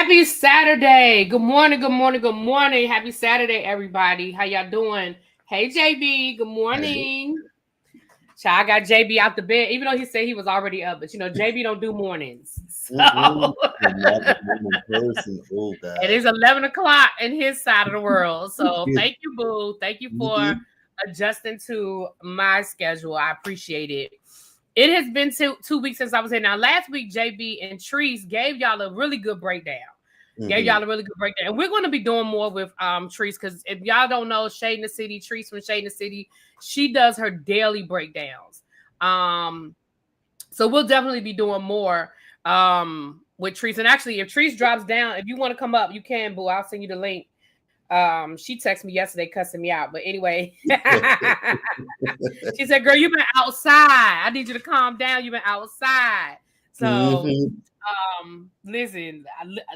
Happy Saturday. Good morning, good morning, good morning. Happy Saturday, everybody. How y'all doing? Hey, JB. Good morning. I got JB out the bed, even though he said he was already up. But, JB don't do mornings. So it is 11 o'clock in his side of the world. So thank you, boo. Thank you for adjusting to my schedule. I appreciate it. It has been 2 weeks since I was here. Now, last week, JB and Treese gave y'all a really good breakdown. And we're going to be doing more with Treese, because if y'all don't know, Shade in the City, Treese from Shade in the City, she does her daily breakdowns. So we'll definitely be doing more with Treese. And actually, if Treese drops down, if you want to come up, you can, boo. I'll send you the link. She texted me yesterday cussing me out, but anyway, she said, girl, you've been outside. I need you to calm down. You've been outside. So listen,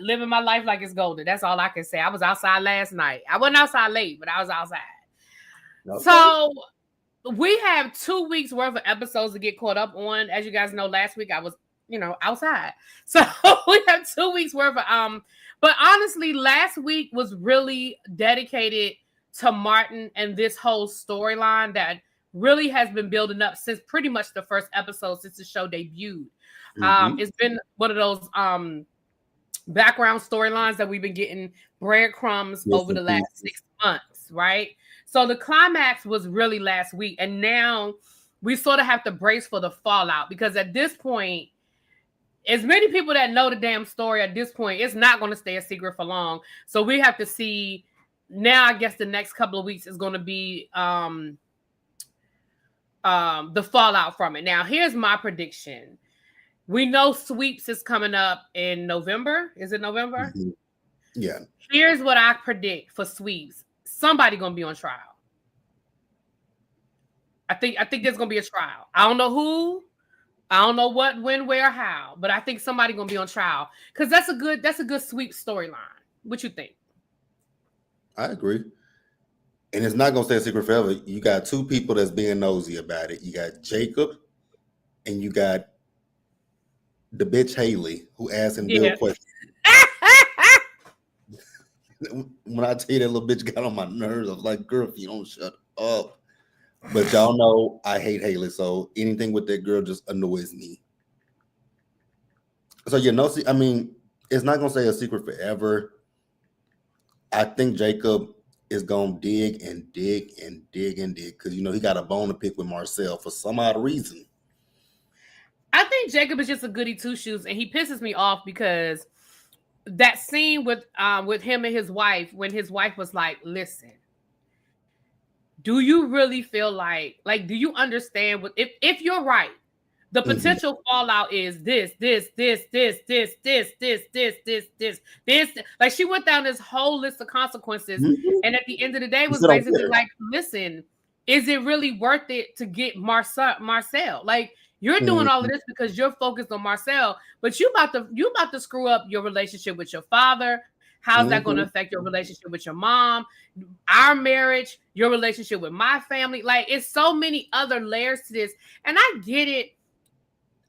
living my life like it's golden. That's all I can say. I was outside last night. I wasn't outside late, but I was outside. Okay. So we have 2 weeks worth of episodes to get caught up on. As you guys know, last week I was, outside. So we have 2 weeks worth of but honestly, last week was really dedicated to Martin and this whole storyline that really has been building up since pretty much the first episode since the show debuted. It's been one of those background storylines that we've been getting breadcrumbs over the last 6 months, right? So the climax was really last week, and now we sort of have to brace for the fallout, because at this point, as many people that know the damn story at this point, it's not going to stay a secret for long. So we have to see now. I guess the next couple of weeks is going to be the fallout from it. Now, here's my prediction. We know Sweeps is coming up in November. Is it November? Mm-hmm. Yeah. Here's what I predict for Sweeps. Somebody going to be on trial. I think there's going to be a trial. I don't know who. I don't know what, when, where, how, but I think somebody gonna be on trial, because that's a good sweep storyline. What you think? I agree, and it's not gonna stay a secret forever. You got two people that's being nosy about it. You got Jacob, and you got the bitch Haley, who asked him Bill questions. When I tell you that little bitch got on my nerves, I was like, girl, if you don't shut up. But y'all know I hate Haley, so anything with that girl just annoys me. So I mean, it's not gonna stay a secret forever. I think Jacob is gonna dig and dig and dig and dig, because he got a bone to pick with Marcel for some odd reason. I think Jacob is just a goody two shoes, and he pisses me off because that scene with him and his wife, when his wife was like, "Listen, do you really feel like do you understand what if you're right? The potential fallout is this. Like, she went down this whole list of consequences, and at the end of the day was basically like, listen, is it really worth it to get Marcel? Like, you're doing all of this because you're focused on Marcel, but you about to screw up your relationship with your father. How's that going to affect your relationship with your mom, our marriage, your relationship with my family? Like, it's so many other layers to this. And I get it.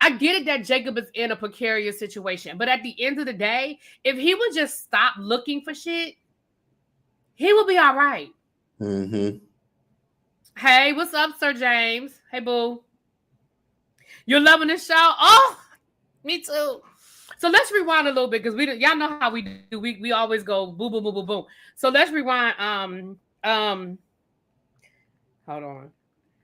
I get it that Jacob is in a precarious situation. But at the end of the day, if he would just stop looking for shit, he will be all right. Hey, what's up, Sir James? Hey, boo. You're loving this show? Oh, me too. So let's rewind a little bit, because y'all know how we do. We always go boom, boom, boom, boom, boom. So let's rewind. Hold on.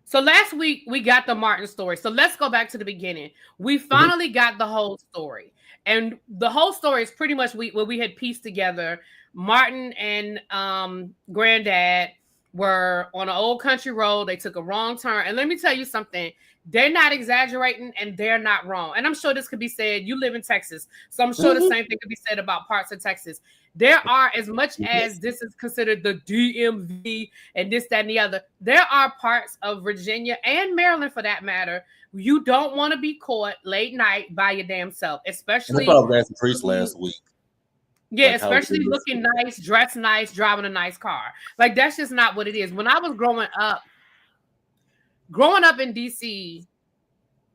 So last week we got the Martin story. So let's go back to the beginning. We finally got the whole story, and the whole story is pretty much what we had pieced together. Martin and Granddad were on an old country road. They took a wrong turn, and let me tell you something. They're not exaggerating, and they're not wrong. And I'm sure this could be said. You live in Texas, so I'm sure the same thing could be said about parts of Texas. There are, as much as this is considered the DMV and this, that, and the other, there are parts of Virginia and Maryland, for that matter, you don't want to be caught late night by your damn self, especially. I thought I was asking Priest last week. Yeah, like, especially looking nice, dressed nice, driving a nice car. Like, that's just not what it is. When I was growing up in DC,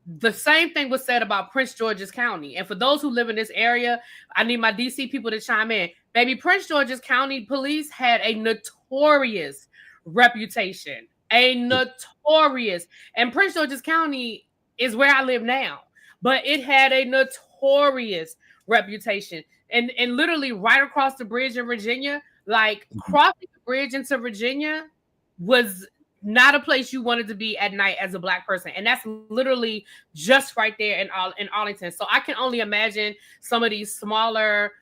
The same thing was said about Prince George's County. And for those who live in this area, I need my DC people to chime in. Baby, Prince George's County police had a notorious reputation. A notorious. And Prince George's County is where I live now. But it had a notorious reputation. And literally right across the bridge in Virginia, like crossing the bridge into Virginia was not a place you wanted to be at night as a Black person. And that's literally just right there in Arlington. So I can only imagine some of these smaller,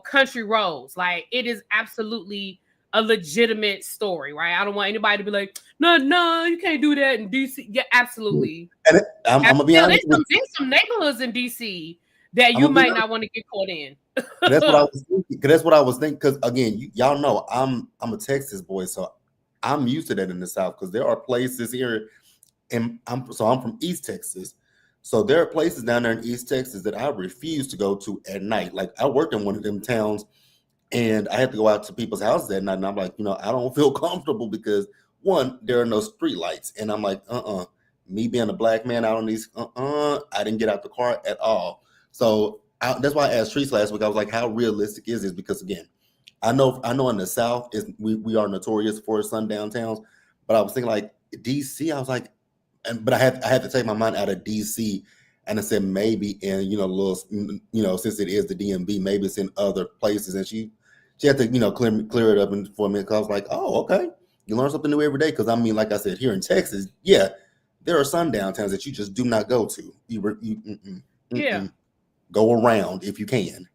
country roads. Like, it is absolutely a legitimate story, right? I don't want anybody to be like, no, you can't do that in DC. Yeah, absolutely. And I'm gonna be honest. There's some neighborhoods in DC that you might not want to get caught in. That's what I was thinking. That's what I was thinking. Because again, y'all know I'm a Texas boy, so I'm used to that in the South. Because there are places here, and I'm from East Texas, so there are places down there in East Texas that I refuse to go to at night. Like, I worked in one of them towns, and I had to go out to people's houses at night, and I'm like, I don't feel comfortable because, one, there are no street lights, and I'm like, me being a Black man out on these, I didn't get out the car at all. So that's why I asked Trees last week. I was like, how realistic is this? Because again, I know in the South we are notorious for sundown towns, but I was thinking like DC. I was like, but I had to take my mind out of DC, and I said maybe in since it is the DMV, maybe it's in other places. And she had to clear it up for me, because I was like, oh, okay, you learn something new every day. Because I mean, like I said, here in Texas, yeah, there are sundown towns that you just do not go to. Yeah. Go around if you can.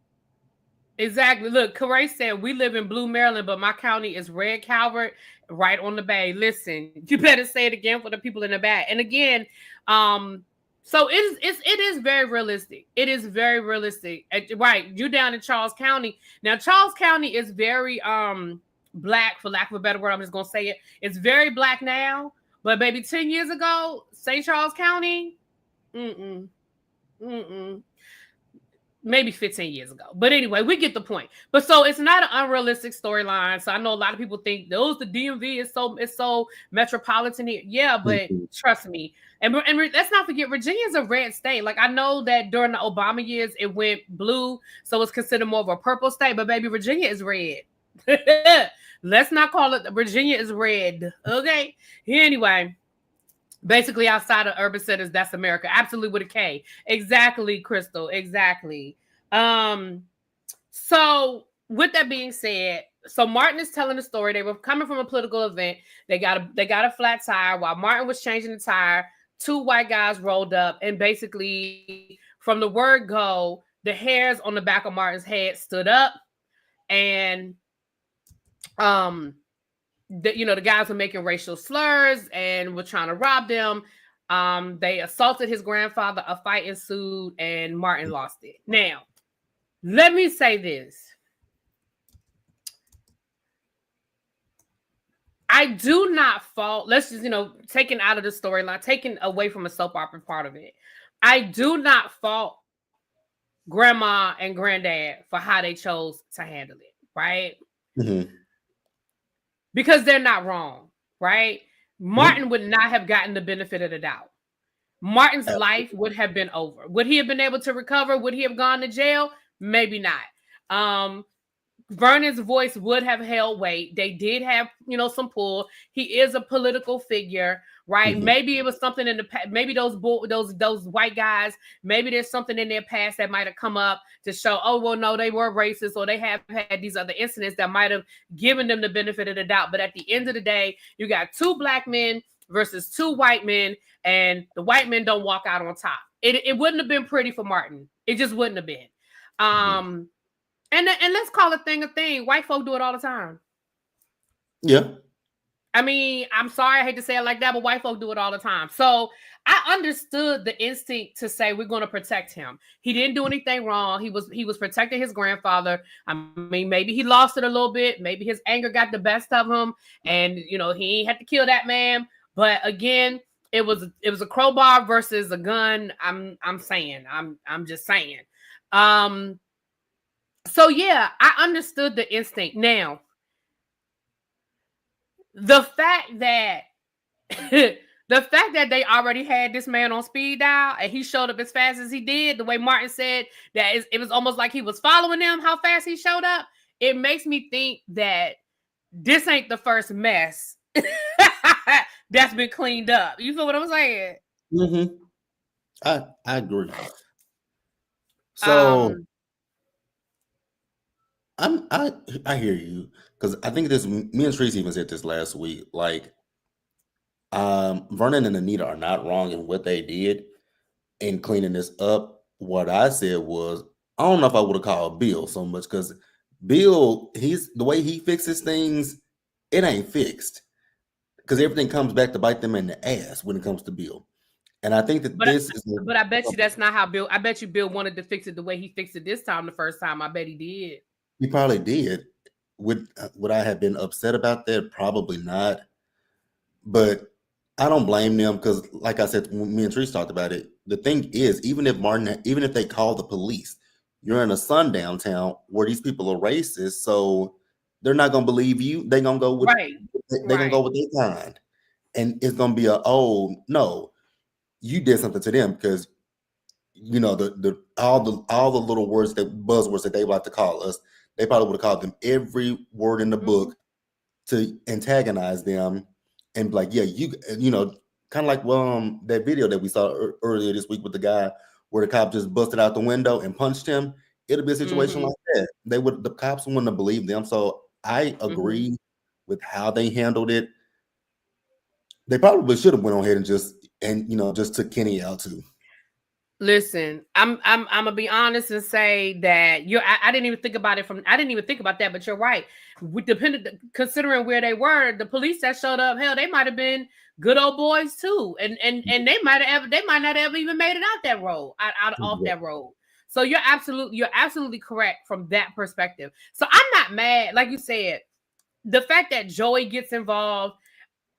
Exactly. Look, Corey said we live in Blue, Maryland, but my county is Red Calvert, right on the bay. Listen, you better say it again for the people in the back. And again, so it is very realistic. It is very realistic. Right, you down in Charles County. Now, Charles County is very Black, for lack of a better word. I'm just gonna say it. It's very Black now, but baby, 10 years ago, St. Charles County, maybe 15 years ago. But anyway, we get the point. But so it's not an unrealistic storyline. So I know a lot of people think the DMV is so metropolitan here. Yeah, but trust me. And let's not forget, Virginia is a red state. Like, I know that during the Obama years, it went blue. So it's considered more of a purple state. But baby, Virginia is red. Let's not call it Virginia is red. Okay. Anyway. Basically, outside of urban centers, that's America. Absolutely, with a K. Exactly, Crystal. Exactly. So with that being said, so Martin is telling the story. They were coming from a political event. They got a flat tire. While Martin was changing the tire, two white guys rolled up, and basically, from the word go, the hairs on the back of Martin's head stood up, and the guys were making racial slurs and were trying to rob them. They assaulted his grandfather. A fight ensued, and Martin lost it. Now, let me say this. I do not fault, let's just, taking out of the storyline, taking away from a soap opera part of it. I do not fault grandma and granddad for how they chose to handle it, right? Mm-hmm. Because they're not wrong, right? Martin would not have gotten the benefit of the doubt. Martin's life would have been over. Would he have been able to recover? Would he have gone to jail? Maybe not. Vernon's voice would have held weight. They did have, some pull. He is a political figure, right? Mm-hmm. Maybe it was something in the past. Maybe those white guys, maybe there's something in their past that might have come up to show, oh, well, no, they were racist, or they have had these other incidents that might have given them the benefit of the doubt. But at the end of the day, you got two Black men versus two white men, and the white men don't walk out on top. It wouldn't have been pretty for Martin. It just wouldn't have been. Mm-hmm. And let's call a thing. White folk do it all the time. Yeah. I mean, I'm sorry, I hate to say it like that, but white folk do it all the time. So I understood the instinct to say we're going to protect him. He didn't do anything wrong. He was protecting his grandfather. I mean, maybe he lost it a little bit. Maybe his anger got the best of him, and he ain't had to kill that man. But again, it was a crowbar versus a gun. I'm just saying. So yeah, I understood the instinct. Now, the fact that the fact that they already had this man on speed dial and he showed up as fast as he did, the way Martin said that it was almost like he was following them, how fast he showed up, it makes me think that this ain't the first mess that's been cleaned up. You feel what I'm saying? Mm-hmm. I agree. So I hear you, because I think this, me and Tracy even said this last week. Like, Vernon and Anita are not wrong in what they did in cleaning this up. What I said was, I don't know if I would have called Bill so much, because Bill, he's the way he fixes things, it ain't fixed, because everything comes back to bite them in the ass when it comes to Bill. And I think that but I bet you that's not how Bill. I bet you Bill wanted to fix it the way he fixed it this time. The first time, I bet he did. He probably did. Would I have been upset about that? Probably not. But I don't blame them, because, like I said, when me and Treese talked about it, the thing is, even if they call the police, you're in a sundown town where these people are racist, so they're not gonna believe you. They're gonna go with gonna go with their kind, and it's gonna be oh no, you did something to them, because you know all the little buzzwords that they like to call us. They probably would have called them every word in the book to antagonize them, and be like, yeah, you know, kind of like that video that we saw earlier this week with the guy where the cop just busted out the window and punched him. It'll be a situation like that. The cops wouldn't have believed them. So I agree with how they handled it. They probably should have went on ahead and just took Kenny out too. Listen, I'm gonna be honest and say that I didn't even think about that, but you're right. Considering where they were, the police that showed up, hell, they might have been good old boys too, and they might not have even made it out that road, off that road. So you're absolutely correct from that perspective. So I'm not mad, like you said. The fact that Joey gets involved,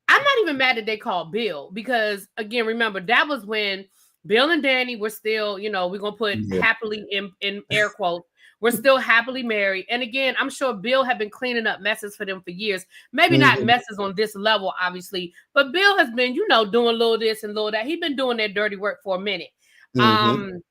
I'm not even mad that they called Bill, because again, remember, that was when Bill and Danny were still, we're going to put happily in air quotes, we're still happily married. And again, I'm sure Bill had been cleaning up messes for them for years. Maybe not messes on this level, obviously, but Bill has been, doing a little this and a little that. He's been doing that dirty work for a minute. And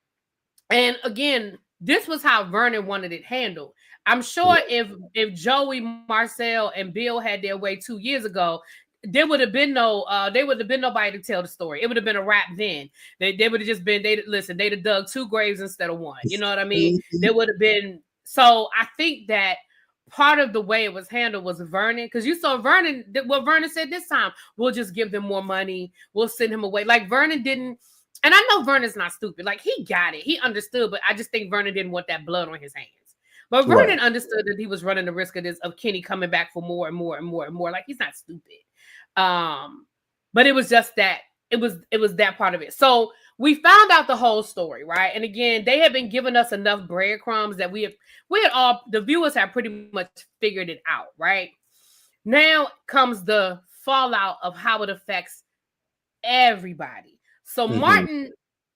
again, this was how Vernon wanted it handled. I'm sure if Joey, Marcel, and Bill had their way 2 years ago, there would have been nobody to tell the story. It would have been a wrap then. They would have just been, they'd have dug 2 graves instead of 1. You know what I mean? There would have been. So I think that part of the way it was handled was Vernon, because you saw what Vernon said this time, we'll just give them more money. We'll send him away. Like Vernon didn't, and I know Vernon's not stupid. Like he got it. He understood, but I just think Vernon didn't want that blood on his hands. But Vernon understood that he was running the risk of Kenny coming back for more and more and more and more. Like he's not stupid. But it was just that it was that part of it. So we found out the whole story, right? And again, they had been giving us enough breadcrumbs that we had all, the viewers had pretty much figured it out, right? Now comes the fallout of how it affects everybody. So Martin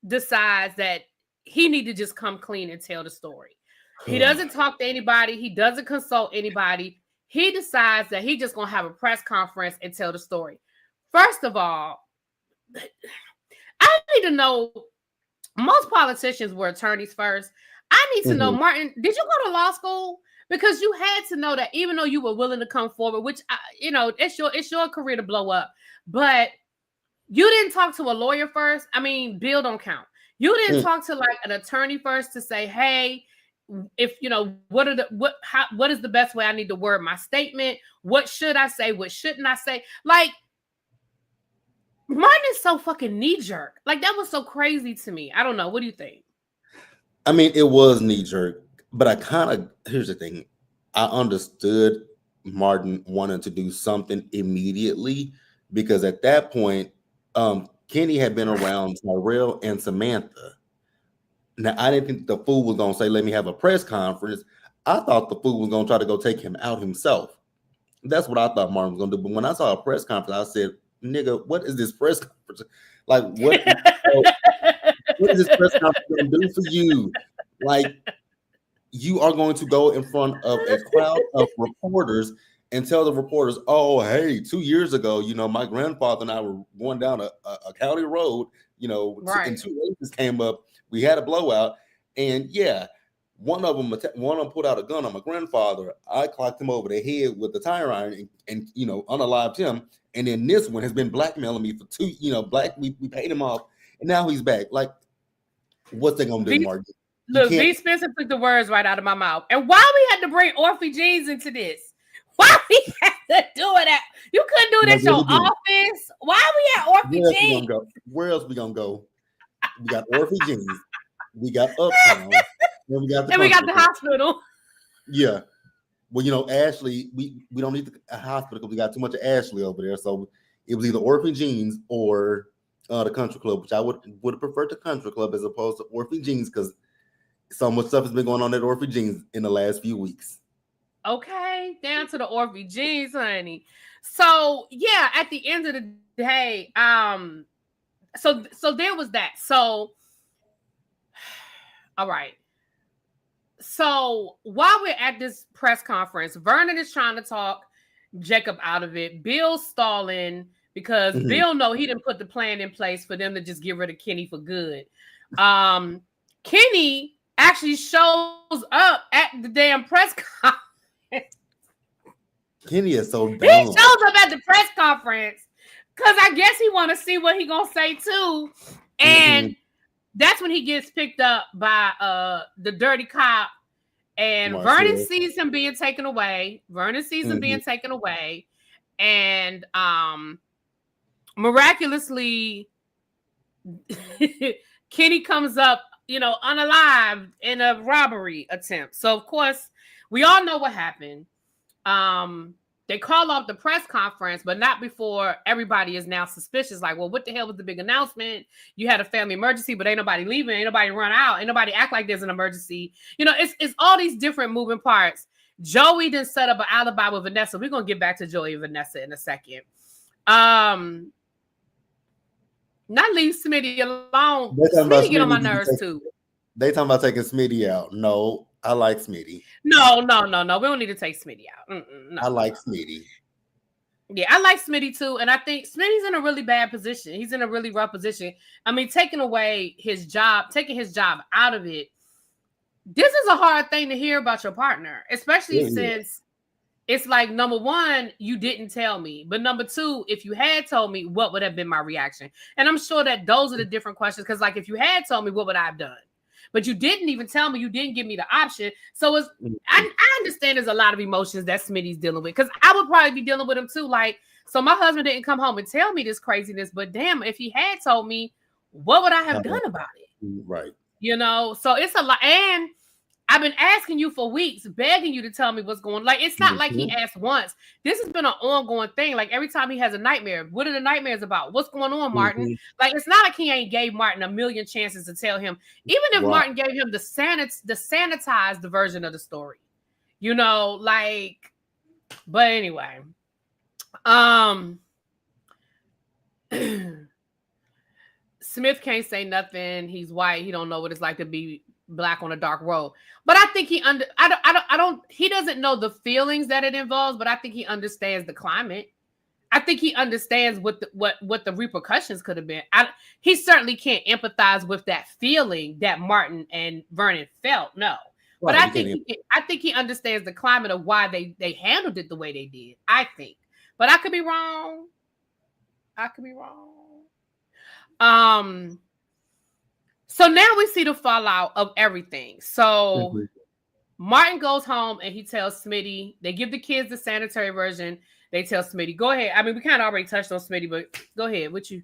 decides that he need to just come clean and tell the story. He doesn't talk to anybody. He doesn't consult anybody. He decides that he's just going to have a press conference and tell the story. First of all, I need to know, most politicians were attorneys first. I need to know, Martin, did you go to law school? Because you had to know that even though you were willing to come forward, which, it's your career to blow up, but you didn't talk to a lawyer first. I mean, Bill don't count. You didn't talk to like an attorney first to say, hey, if what is the best way I need to word my statement? What should I say? What shouldn't I say? Like, Martin is so fucking knee-jerk. Like, that was so crazy to me. I don't know. What do you think? I mean, it was knee-jerk, but here's the thing. I understood Martin wanted to do something immediately, because at that point, Kenny had been around Tyrell and Samantha. Now, I didn't think the fool was going to say, let me have a press conference. I thought the fool was going to try to go take him out himself. That's what I thought Martin was going to do. But when I saw a press conference, I said, nigga, what is this press conference? Like, what is this press conference going to do for you? Like, you are going to go in front of a crowd of reporters and tell the reporters, oh, hey, 2 years ago, my grandfather and I were going down a county road, Right. and 2 races came up. We had a blowout. And yeah, one of them put out a gun on my grandfather. I clocked him over the head with the tire iron and unalived him. And then this one has been blackmailing me for we paid him off. And now he's back. Like, what's they going to do, Martin? Look, V. Spencer took the words right out of my mouth. And why we had to bring Orphe Jeans into this? Why we had to do it at? You couldn't do it at your office. Why we at Orphe Jeans? Where else we gonna go? We got Orphe Jeans. We got Uptown. And we got the hospital. Yeah. Well, Ashley, we don't need a hospital because we got too much of Ashley over there. So it was either Orphe Jeans or the country club, which I would have preferred the country club as opposed to Orphe Jeans because so much stuff has been going on at Orphe Jeans in the last few weeks. Okay, down to the Orphe Jeans, honey. So yeah, at the end of the day, so there was that. So, all right. So while we're at this press conference, Vernon is trying to talk Jacob out of it. Bill's stalling because Bill know he didn't put the plan in place for them to just get rid of Kenny for good. Kenny actually shows up at the damn press conference. Kenny is so dumb. He shows up at the press conference because I guess he want to see what he gonna say too, and that's when he gets picked up by the dirty cop, and Vernon sees him being taken away. And miraculously, Kenny comes up, unalived in a robbery attempt. So of course, we all know what happened. They call off the press conference, but not before everybody is now suspicious. Like, well, what the hell was the big announcement? You had a family emergency, but ain't nobody leaving, ain't nobody run out, ain't nobody act like there's an emergency. It's all these different moving parts. Joey didn't set up an alibi with Vanessa. We're gonna get back to Joey and Vanessa in a second. Not leave Smitty alone. Smitty get on my nerves too. They talking about taking Smitty out. No. I like Smitty. No. We don't need to take Smitty out. No, I like Smitty. Yeah, I like Smitty too. And I think Smitty's in a really bad position. He's in a really rough position. I mean, taking his job out of it. This is a hard thing to hear about your partner, especially since it's like, number one, you didn't tell me. But number two, if you had told me, what would have been my reaction? And I'm sure that those are the different questions. Because like, if you had told me, what would I have done? But you didn't even tell me. You didn't give me the option. So I understand there's a lot of emotions that Smitty's dealing with. Because I would probably be dealing with him too. Like, so my husband didn't come home and tell me this craziness. But damn, if he had told me, what would I have done about it? Right. So it's a lot. And I've been asking you for weeks, begging you to tell me what's going on. Like, it's not like he asked once. This has been an ongoing thing. Like, every time he has a nightmare, what are the nightmares about? What's going on, Martin? Like, it's not like he ain't gave Martin a million chances to tell him. Even if Martin gave him the sanitized version of the story. But anyway. Smith can't say nothing. He's white. He don't know what it's like to be black on a dark road. But I think he doesn't know the feelings that it involves, but I think he understands the climate. I think he understands what the repercussions could have been. He certainly can't empathize with that feeling that Martin and Vernon felt. No. But I think he understands the climate of why they handled it the way they did. I think. But I could be wrong. So now we see the fallout of everything. So Martin goes home and he tells Smitty, they give the kids the sanitary version. They tell Smitty, go ahead. I mean, we kind of already touched on Smitty, but go ahead. What you?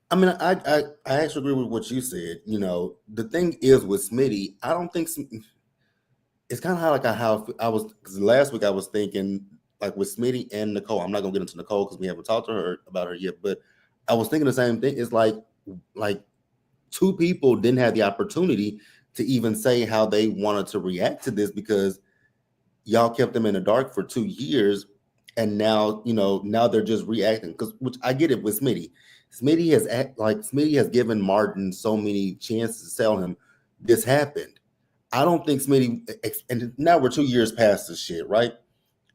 I mean, I actually agree with what you said. The thing is with Smitty, I don't think it's kind of how I was, because last week I was thinking like with Smitty and Nicole. I'm not gonna get into Nicole because we haven't talked to her about her yet, but I was thinking the same thing. It's like two people didn't have the opportunity to even say how they wanted to react to this because y'all kept them in the dark for 2 years. And now, now they're just reacting which I get it with Smitty. Smitty has given Martin so many chances to tell him this happened. I don't think Smitty, and now we're 2 years past this shit, right?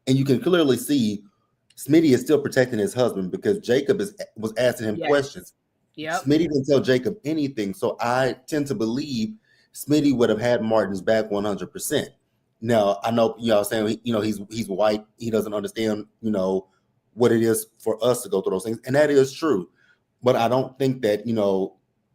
And you can clearly see Smitty is still protecting his husband because Jacob was asking him questions. Yep. Smitty didn't tell Jacob anything. So I tend to believe Smitty would have had Martin's back 100%. Now, I know, saying, he's white. He doesn't understand, what it is for us to go through those things. And that is true. But I don't think that,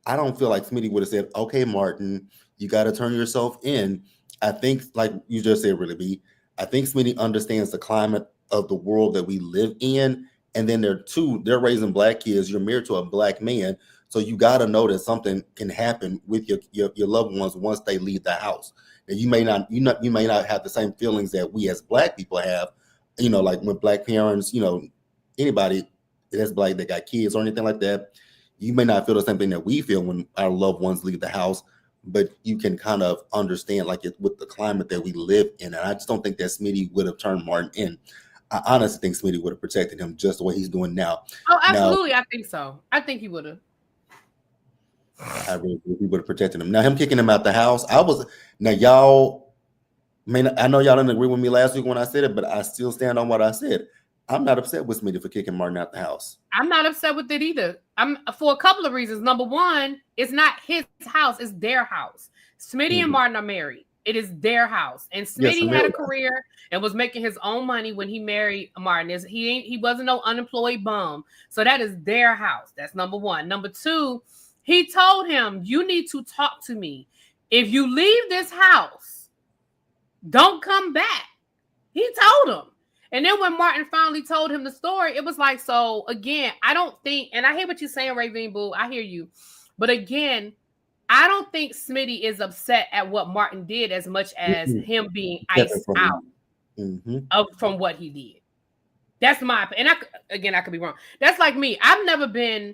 I don't feel like Smitty would have said, okay, Martin, you got to turn yourself in. I think, like you just said, ReallyB, I think Smitty understands the climate of the world that we live in. And then they're raising black kids. You're married to a black man. So you got to know that something can happen with your loved ones once they leave the house. And you may not have the same feelings that we as black people have, like when black parents, anybody that's black that got kids or anything like that, you may not feel the same thing that we feel when our loved ones leave the house, but you can kind of understand like it with the climate that we live in. And I just don't think that Smitty would have turned Martin in. I honestly think Smitty would have protected him just the way he's doing now. Oh, absolutely. I think so. I think he would have. I really think he would have protected him. Now, him kicking him out the house, y'all, I know y'all didn't agree with me last week when I said it, but I still stand on what I said. I'm not upset with Smitty for kicking Martin out the house. I'm not upset with it either. I'm for a couple of reasons. Number one, it's not his house, it's their house. Smitty and Martin are married. It is their house. And Smitty had a career and was making his own money when he married Martin. He wasn't no unemployed bum. So that is their house. That's number one. Number two, he told him, you need to talk to me. If you leave this house, don't come back. He told him. And then when Martin finally told him the story, it was like, so again, I don't think, and I hear what you're saying, Ravine Boo, I hear you. But again, I don't think Smitty is upset at what Martin did as much as him being iced out from what he did. That's my opinion. And I could be wrong. That's like me. I've never been,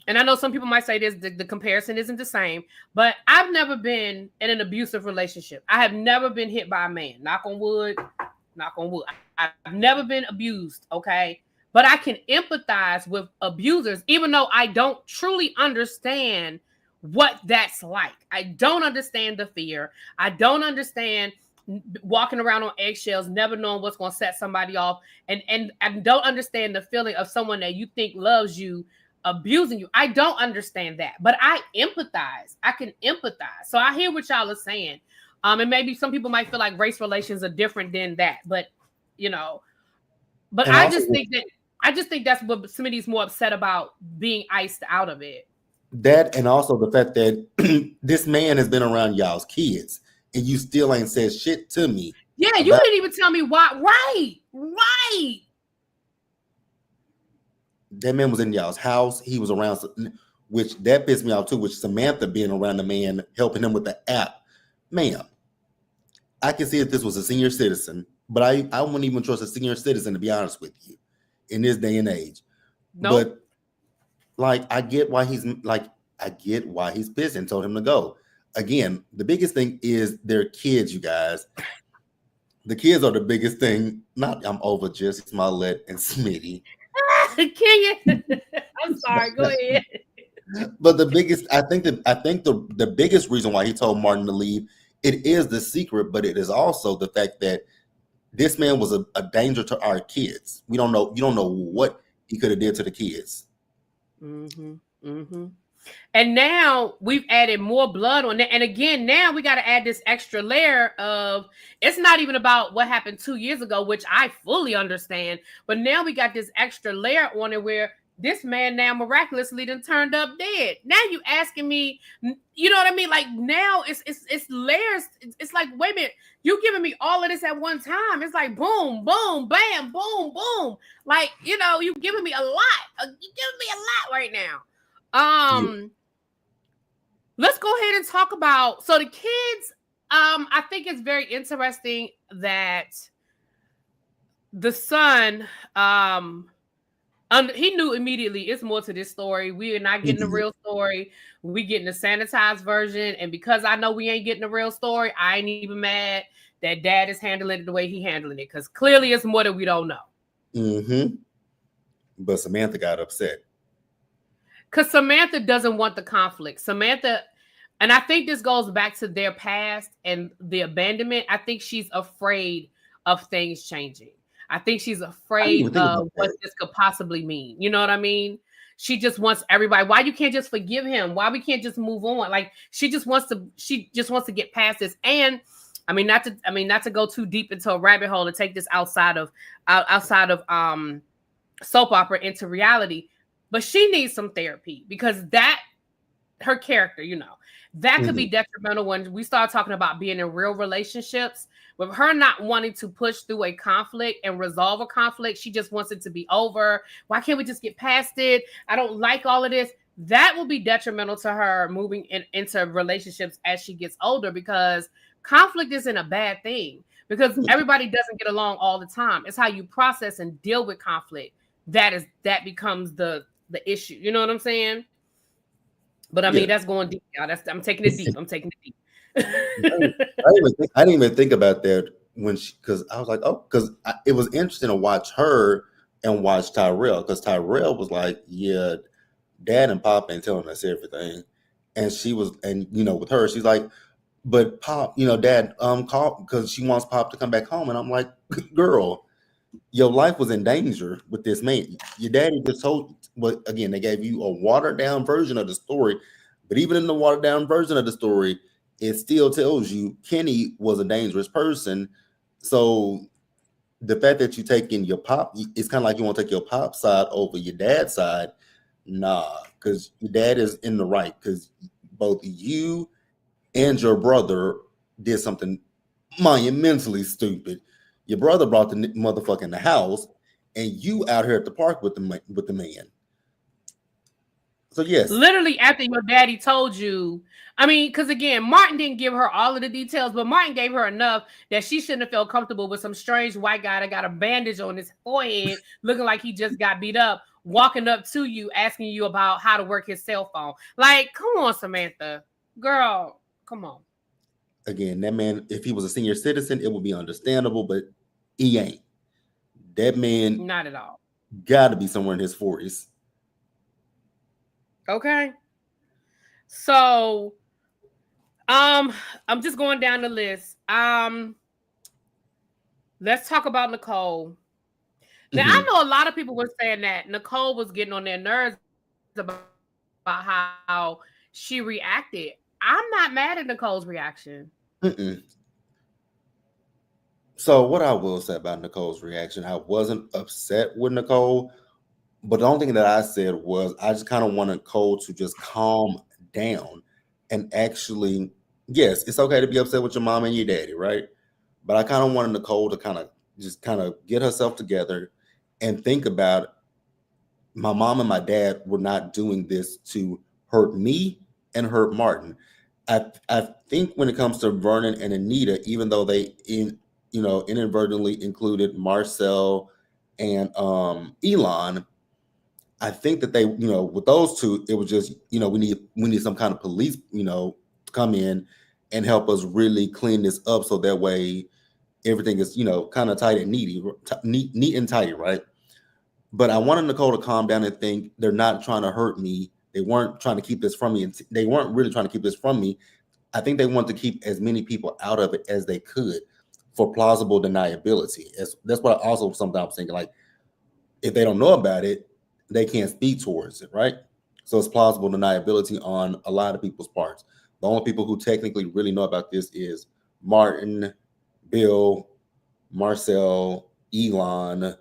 and I know some people might say this, the comparison isn't the same, but I've never been in an abusive relationship. I have never been hit by a man. Knock on wood. I've never been abused, okay? But I can empathize with abusers, even though I don't truly understand what that's like. I don't understand the fear. I don't understand walking around on eggshells, never knowing what's going to set somebody off. And I don't understand the feeling of someone that you think loves you abusing you. I don't understand that, but I empathize. I can empathize. So I hear what y'all are saying. And maybe some people might feel like race relations are different than that, but I just think that's what Smitty's more upset about, being iced out of it. That, and also the fact that this man has been around y'all's kids and you still ain't said shit to me. Yeah, you didn't even tell me why. Right. That man was in y'all's house. He was around, which that pissed me off too, which Samantha being around the man, helping him with the app. Ma'am, I can see if this was a senior citizen, but I wouldn't even trust a senior citizen, to be honest with you, in this day and age. Nope. But I get why he's pissed and told him to go. Again, the biggest thing is their kids, you guys. The kids are the biggest thing. I'm over Jesse Smollett and Smitty. Can you? I'm sorry. Go ahead. But I think the biggest reason why he told Martin to leave, it is the secret, but it is also the fact that this man was a danger to our kids. You don't know what he could have did to the kids. And now we've added more blood on that. And again, now we got to add this extra layer of, it's not even about what happened 2 years ago, which I fully understand. But now we got this extra layer on it where this man now miraculously done turned up dead. Now you asking me, you know what I mean? Like now it's layers. It's like, wait a minute, you giving me all of this at one time. It's like boom, boom, bam, boom, boom. Like, you giving me a lot. You're giving me a lot right now. Let's go ahead and talk about, so the kids, I think it's very interesting that the son, he knew immediately it's more to this story. We are not getting the real story. We getting the sanitized version. And because I know we ain't getting the real story, I ain't even mad that dad is handling it the way he handling it. Because clearly it's more that we don't know. But Samantha got upset. Because Samantha doesn't want the conflict. Samantha, and I think this goes back to their past and the abandonment. I think she's afraid of things changing. I think she's afraid of what this could possibly mean. You know what I mean? She just wants everybody. Why you can't just forgive him? Why we can't just move on? Like she just wants to get past this. And not to go too deep into a rabbit hole and take this outside of soap opera into reality, but she needs some therapy because that her character, that could be detrimental when we start talking about being in real relationships. With her not wanting to push through a conflict and resolve a conflict, she just wants it to be over. Why can't we just get past it? I don't like all of this. That will be detrimental to her moving into relationships as she gets older, because conflict isn't a bad thing, because everybody doesn't get along all the time. It's how you process and deal with conflict that becomes the issue. You know what I'm saying? But that's going deep, y'all. I'm taking it deep. I didn't even think about that because I was like, because it was interesting to watch her and watch Tyrell, because Tyrell was like, yeah, Dad and Pop ain't telling us everything, and she was, and with her, she's like, but Pop, Dad, call, because she wants Pop to come back home, and I'm like, girl, your life was in danger with this man. Your daddy just told, well, again, they gave you a watered down version of the story, but even in the watered down version of the story, it still tells you Kenny was a dangerous person. So the fact that you take in your pop, it's kind of like you want to take your pop side over your dad's side. Nah, because your dad is in the right, because both you and your brother did something monumentally stupid. Your brother brought the motherfucker in the house, and you out here at the park with the man. So yes, literally after your daddy told you. Because again, Martin didn't give her all of the details, but Martin gave her enough that she shouldn't have felt comfortable with some strange white guy that got a bandage on his forehead, looking like he just got beat up, walking up to you, asking you about how to work his cell phone. Like, come on, Samantha, girl, come on. Again, that man, if he was a senior citizen, it would be understandable, but he ain't. That man, not at all. Got to be somewhere in his 40s. Okay. So, I'm just going down the list. Let's talk about Nicole. Now, I know a lot of people were saying that Nicole was getting on their nerves about how she reacted. I'm not mad at Nicole's reaction. So what I will say about Nicole's reaction, I wasn't upset with Nicole, but the only thing that I said was I just kind of want Nicole to just calm down and actually, yes, it's okay to be upset with your mom and your daddy, right? But I kind of wanted Nicole to kind of get herself together and think about, my mom and my dad were not doing this to hurt me and hurt Martin. I think when it comes to Vernon and Anita, even though they inadvertently included Marcel and Elon, I think that they, with those two, it was just, we need some kind of police, to come in and help us really clean this up, so that way everything is, kind of tight and neat and tight, right? But I wanted Nicole to calm down and think they're not trying to hurt me. They weren't trying to keep this from me. And they weren't really trying to keep this from me. I think they want to keep as many people out of it as they could for plausible deniability. That's what I also sometimes think, like, if they don't know about it, they can't speak towards it, right? So it's plausible deniability on a lot of people's parts. The only people who technically really know about this is Martin, Bill, Marcel, Elon,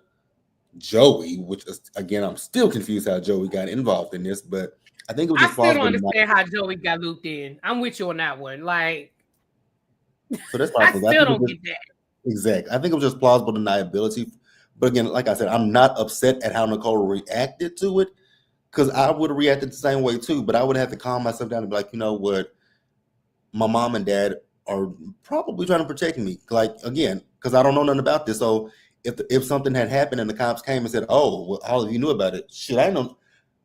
Joey, which is, again, I'm still confused how Joey got involved in this, but I think it was just I still don't understand how Joey got looped in. I'm with you on that one. Like, so that's I still don't get that. Exactly. I think it was just plausible deniability. But again, like I said, I'm not upset at how Nicole reacted to it, because I would have reacted the same way too, but I would have to calm myself down and be like, you know what? My mom and dad are probably trying to protect me. Like, again, because I don't know nothing about this. So if something had happened and the cops came and said, oh, well, all of you knew about it. Shit, I know.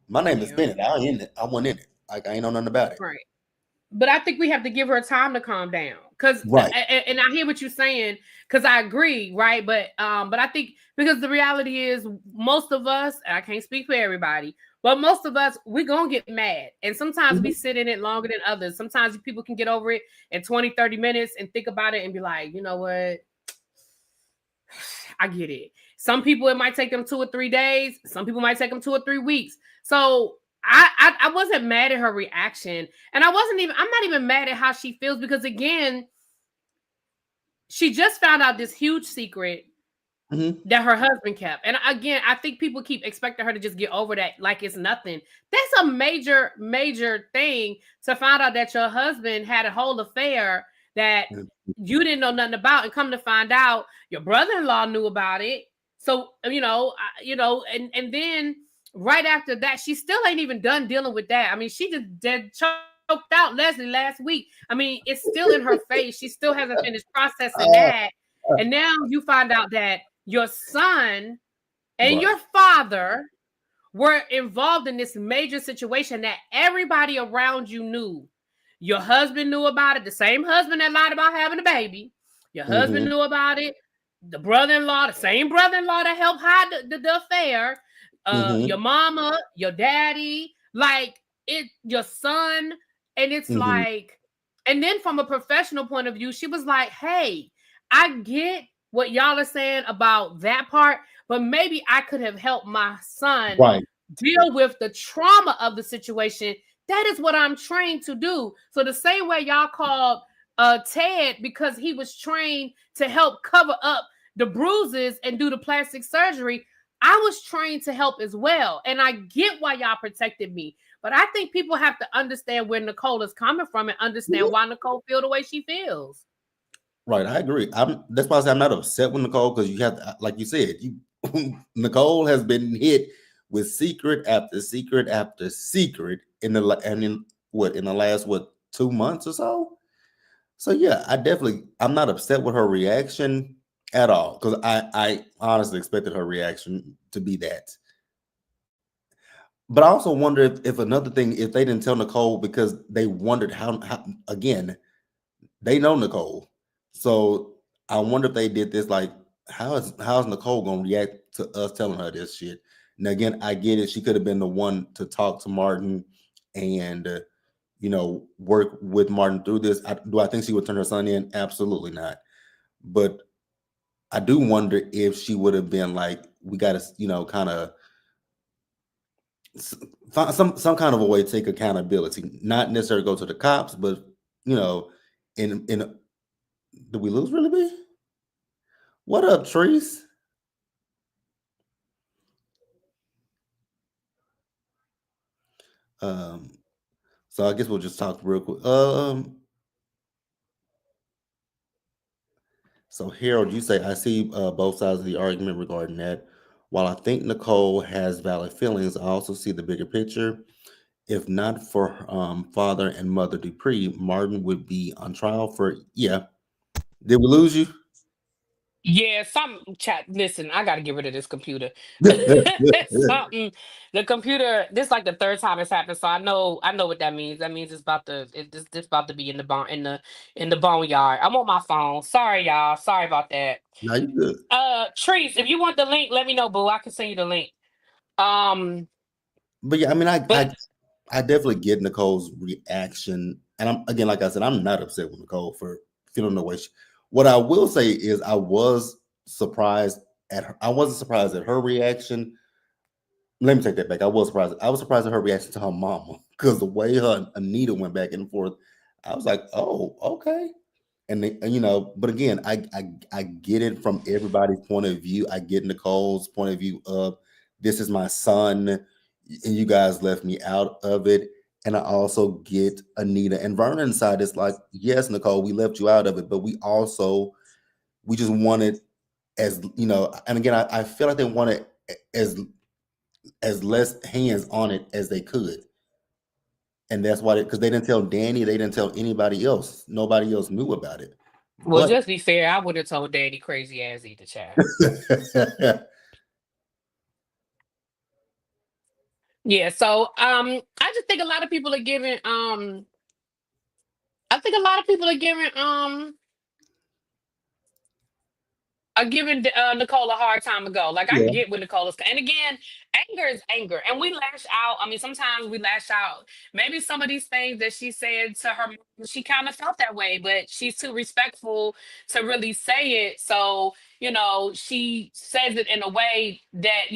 My name is Bennett. I wasn't in it. Like, I ain't know nothing about it. Right. But I think we have to give her time to calm down. Because, right. And I hear what you're saying, because I agree, right? But I think, because the reality is, most of us, and I can't speak for everybody, but most of us, we're going to get mad. And sometimes we sit in it longer than others. Sometimes people can get over it in 20, 30 minutes and think about it and be like, you know what? I get it. Some people, it might take them 2 or 3 days. Some people might take them 2 or 3 weeks. So I wasn't mad at her reaction, and I'm not even mad at how she feels, because again, she just found out this huge secret that her husband kept. And again, I think people keep expecting her to just get over that like it's nothing. That's a major, major thing, to find out that your husband had a whole affair that you didn't know nothing about, and come to find out your brother-in-law knew about it. So, and then right after that, she still ain't even done dealing with that. I mean, she just dead choked out Leslie last week. I mean, it's still in her face. She still hasn't finished processing that. And now you find out that your son and your father were involved in this major situation that everybody around you knew. Your husband knew about it, the same husband that lied about having a baby. Your husband knew about it. The brother-in-law, the same brother-in-law that helped hide the affair. Your mama, your daddy, like your son. And it's like, and then from a professional point of view, she was like, hey, I get what y'all are saying about that part, but maybe I could have helped my son deal with the trauma of the situation. That is what I'm trained to do. So the same way y'all called Ted because he was trained to help cover up the bruises and do the plastic surgery, I was trained to help as well. And I get why y'all protected me. But I think people have to understand where Nicole is coming from and understand why Nicole feels the way she feels. Right, I agree. That's why I say I'm not upset with Nicole, because you have to, like you said, Nicole has been hit with secret after secret after secret in the last 2 months or so. So yeah, I'm not upset with her reaction at all, because I honestly expected her reaction to be that. But I also wonder if another thing, if they didn't tell Nicole because they wondered how again, they know Nicole. So I wonder if they did this like, how's Nicole gonna react to us telling her this shit? Now again, I get it. She could have been the one to talk to Martin and work with Martin through this. Do I think she would turn her son in? Absolutely not. But I do wonder if she would have been like, we got to, kind of find some kind of a way to take accountability, not necessarily go to the cops, but in did we lose Really B? What up, Trees? So I guess we'll just talk real quick. So Harold, you say I see both sides of the argument regarding that. While I think Nicole has valid feelings, I also see the bigger picture. If not for father and mother Dupree, Martin would be on trial for Did we lose you? Yeah, some chat. Listen, I got to get rid of this computer. Something, the computer. This like the third time it's happened, so I know what that means. That means it's about to, this about to be in the boneyard. I'm on my phone. Sorry, y'all. Sorry about that. No, you good. Trees, if you want the link, let me know, boo. I can send you the link. But yeah, I mean, But I definitely get Nicole's reaction, and I'm again, like I said, I'm not upset with Nicole for feeling the way. What I will say is, I was surprised at her. I wasn't surprised at her reaction. Let me take that back. I was surprised. I was surprised at her reaction to her mama, because the way her and Anita went back and forth, I was like, oh, okay. And but again, I get it from everybody's point of view. I get Nicole's point of view of, this is my son, and you guys left me out of it. And I also get Anita and Vernon's side. It's like, yes, Nicole, we left you out of it, but we just wanted, and again, I feel like they wanted as less hands on it as they could. And that's why, because they didn't tell Danny, they didn't tell anybody else. Nobody else knew about it. well, But just be fair. I would have told Daddy crazy ass eat the child. Yeah. So I just think a lot of people are giving I think a lot of people are giving Nicole a hard time to go. Like, I Yeah. get what Nicole is, and again, anger is anger, and we lash out. I mean, sometimes we lash out. Maybe some of these things that she said to her, she kind of felt that way, but she's too respectful to really say it. So she says it in a way that,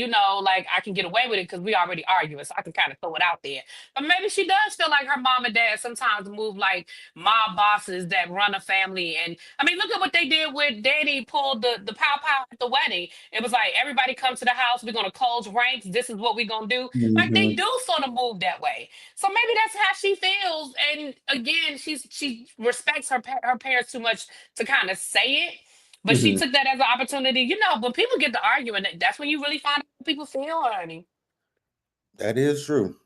like I can get away with it because we already arguing, so I can kind of throw it out there. But maybe she does feel like her mom and dad sometimes move like mob bosses that run a family. And I mean, look at what they did with Danny pulled the pow pow at the wedding. It was like everybody come to the house, we're gonna close ranks. This is what we're gonna do. Like they Mm-hmm. do sort of move that way. So maybe that's how she feels. And again, she respects her parents too much to kind of say it. But she Mm-hmm. took that as an opportunity. When people get to arguing, that's when you really find out how people feel, honey. That is true.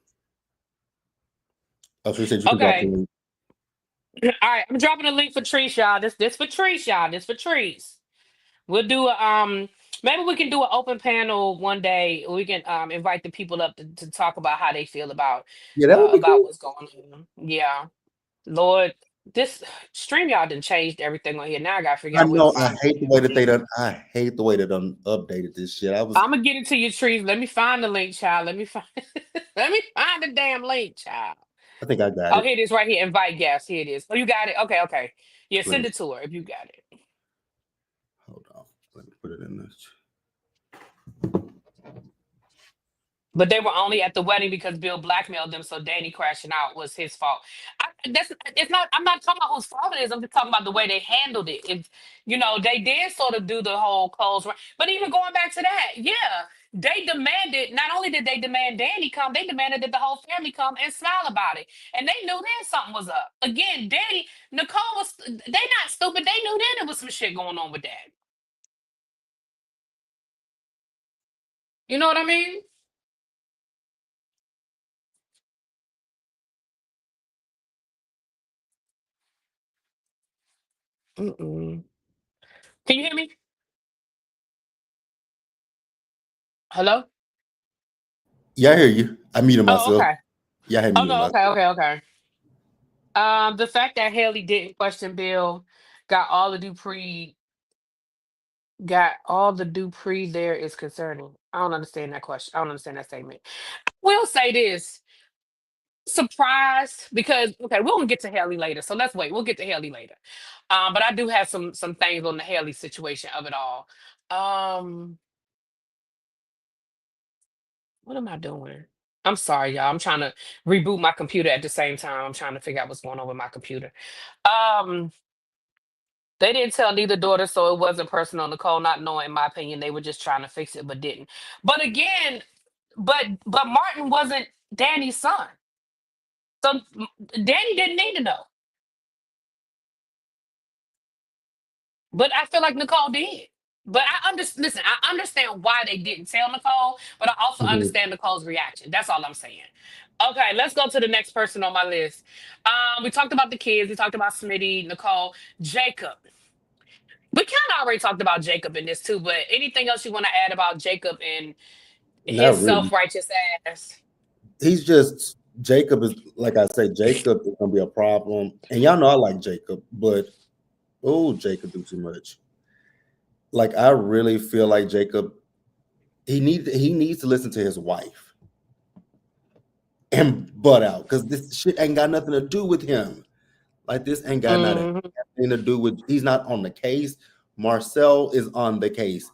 Oh, so you said you can drop the Okay. link. All right. I'm dropping a link for Trees, y'all. This for Trees, y'all. This for Trees. We'll do a maybe we can do an open panel one day. We can invite the people up to talk about how they feel Yeah, that would be about cool. what's going on. Yeah. Lord, this stream y'all done changed everything on here. Now I gotta figure I out where to know. I find hate the way that they done. I hate the way they done updated this shit. I'm gonna get it to you, Trees. Let me find the link, child. Let me find let me find the damn link, child. I think I got Oh, it. here it is right here. Invite guests. Here it is. Oh, you got it? Okay, okay. Yeah, Let me send it to her if you got it. hold on. Let me put it in this. But they were only at the wedding because Bill blackmailed them, so Danny crashing out was his fault. It's not. I'm not talking about whose fault it is. I'm just talking about the way they handled it. They did sort of do the whole close. But even going back to that, yeah, they demanded. Not only did they demand Danny come, they demanded that the whole family come and smile about it. And they knew then something was up. Again, Nicole was. They not stupid. They knew then there was some shit going on with that. You know what I mean? Mm-mm. Can you hear me? Hello? Yeah, I hear you. I muted Oh, myself. okay. Yeah, I had Oh muted no, myself. okay, okay, okay. The fact that Haley didn't question Bill, got all the Dupree, got all the Dupree there is concerning. I don't understand that question. I don't understand that statement. We'll say this. Surprised because okay, we're gonna get to Haley later. So let's wait. We'll get to Haley later. But I do have some things on the Haley situation of it all. Um, what am I doing? I'm sorry, y'all. I'm trying to reboot my computer at the same time. I'm trying to figure out what's going on with my computer. Um, They didn't tell neither daughter, so it wasn't personal. Nicole not knowing, in my opinion, they were just trying to fix it, but didn't. But again, but Martin wasn't Danny's son, so Danny didn't need to know. But I feel like Nicole did. But listen. I understand why they didn't tell Nicole, but I also Mhm. understand Nicole's reaction. That's all I'm saying. Okay, let's go to the next person on my list. We talked about the kids. We talked about Smitty, Nicole, Jacob. We kind of already talked about Jacob in this too, but anything else you want to add about Jacob and his Not really. self-righteous ass? He's just Jacob is like I say. Jacob is gonna be a problem, and y'all know I like Jacob, but oh, Jacob do too much. Like I really feel like Jacob. He needs to listen to his wife and butt out because this shit ain't got nothing to do with him. Like this ain't got nothing Hmm. to do with. He's not on the case. Marcel is on the case,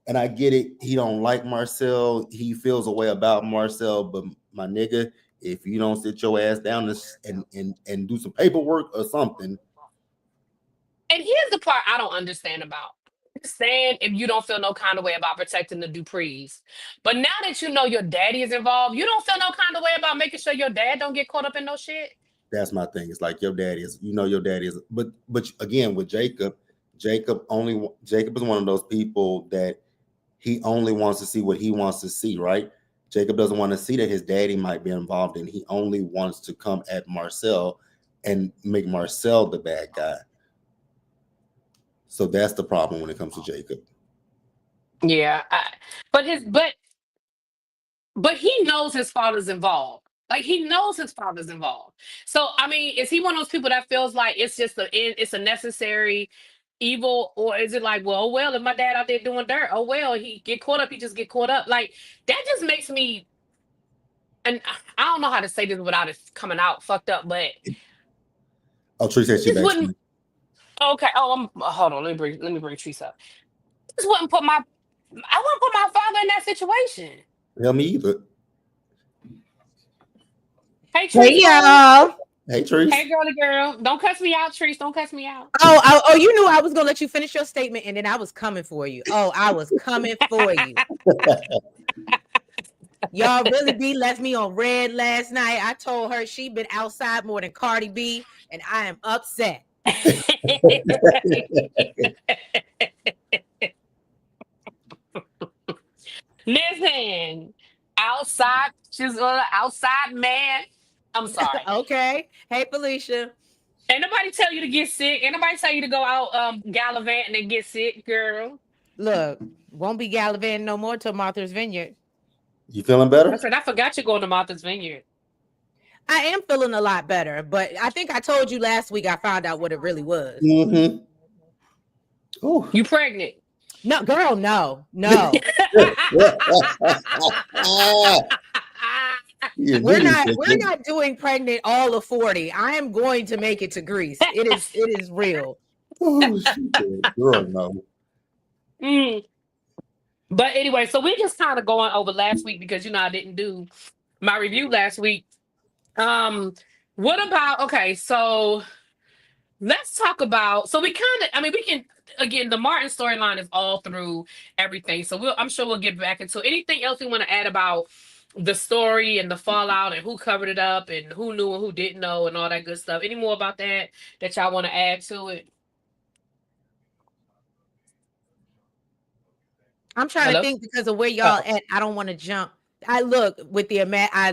and I get it. He don't like Marcel. He feels a way about Marcel, but my nigga, if you don't sit your ass down and do some paperwork or something, And here's the part I don't understand about. Understand if you don't feel no kind of way about protecting the Duprees. But now that you know your daddy is involved, you don't feel no kind of way about making sure your dad don't get caught up in no shit. that's my thing. It's like your daddy is, your daddy is, but again with Jacob, Jacob is one of those people that he only wants to see what he wants to see, right? Jacob doesn't want to see that his daddy might be involved, and he only wants to come at Marcel and make Marcel the bad guy. So that's the problem when it comes to Jacob. Yeah, but his but he knows his father's involved. Like he knows his father's involved. So I mean, is he one of those people that feels like it's just it's a necessary evil, or is it like, well, if my dad out there doing dirt, oh well, he get caught up, he just get caught up. Like that just makes me, and I don't know how to say this without it coming out fucked up, but Oh, Tree I said she just back to wouldn't. you. Okay. Oh, hold on. Let me bring Treese up. just wouldn't put my father in that situation. Tell me either. Hey, Treese. Hey, y'all. Hey, Treese. Hey, girly girl. Don't cuss me out, Treese. Don't cuss me out. Oh, you knew I was gonna let you finish your statement, and then I was coming for you. Oh, I was coming for you. Y'all, Really B left me on red last night. I told her she'd been outside more than Cardi B, and I am upset. Listen, outside, she's an outside man. I'm sorry. Okay. Hey, Felicia. Ain't nobody tell you to get sick. Ain't nobody tell you to go out gallivanting and get sick, girl. Look, won't be gallivanting no more till Martha's Vineyard. You feeling better? That's right. I forgot you're going to Martha's Vineyard. I am feeling a lot better, but I think I told you last week I found out what it really was. Mm-hmm. Oh, You pregnant? No, girl, no. We're not doing pregnant all of 40. I am going to make it to Greece. It is real. Oh, girl, no. But anyway, so we just kind of going over last week because I didn't do my review last week. What about so let's talk about we can again, the Martin storyline is all through everything. So I'm sure we'll get back into anything else we want to add about the story and the fallout and who covered it up and who knew and who didn't know and all that good stuff. Any more about that y'all want to add to it? I'm trying to think because of where y'all at. I don't want to jump. I look with the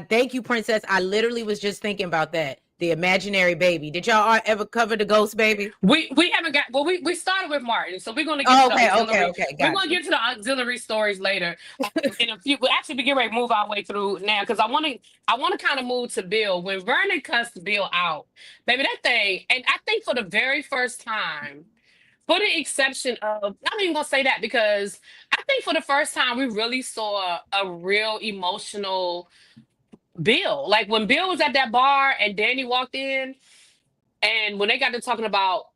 thank you, Princess. I literally was just thinking about that. The imaginary baby. Did y'all ever cover the ghost baby? We haven't got. Well, we started with Martin, so we're going to get to the auxiliary. Okay. We're going to get to the auxiliary stories later. In a few, we'll actually get ready to move our way through now because I want to kind of move to Bill. When Vernon cussed Bill out, baby, that thing, and I think for the very first time, for the exception of, I'm not even gonna say that because I think for the first time we really saw a real emotional Bill. Like when Bill was at that bar and Danny walked in, and when they got to talking about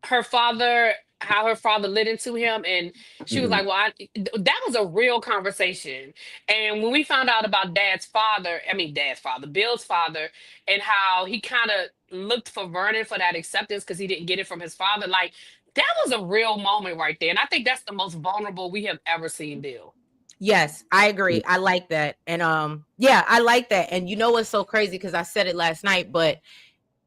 her father, how her father lit into him, and she was like, well, that was a real conversation. And when we found out about Bill's father, and how he kind of looked for Vernon for that acceptance because he didn't get it from his father, like that was a real moment right there. And I think that's the most vulnerable we have ever seen Bill. Yes, I agree. I like that. And yeah, I like that. And you know what's so crazy? Because I said it last night, but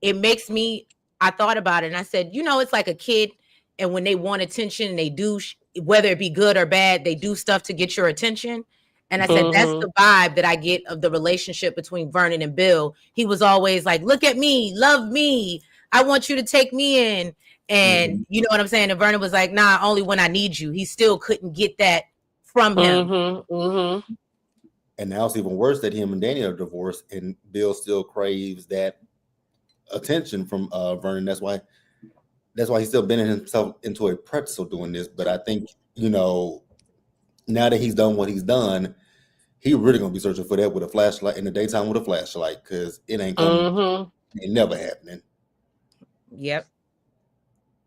it makes me, I thought about it and I said, it's like a kid, and when they want attention and they do, whether it be good or bad, they do stuff to get your attention. And I said, that's the vibe that I get of the relationship between Vernon and Bill. He was always like, look at me, love me. I want you to take me in. And you know what I'm saying? And Vernon was like, nah, only when I need you. He still couldn't get that from him. And now it's even worse that him and Danny are divorced, and Bill still craves that attention from Vernon. That's why he's still bending himself into a pretzel doing this. But I think, now that he's done what he's done, he really gonna be searching for that with a flashlight in the daytime with a flashlight, because it ain't coming. Ain't never happening. Yep.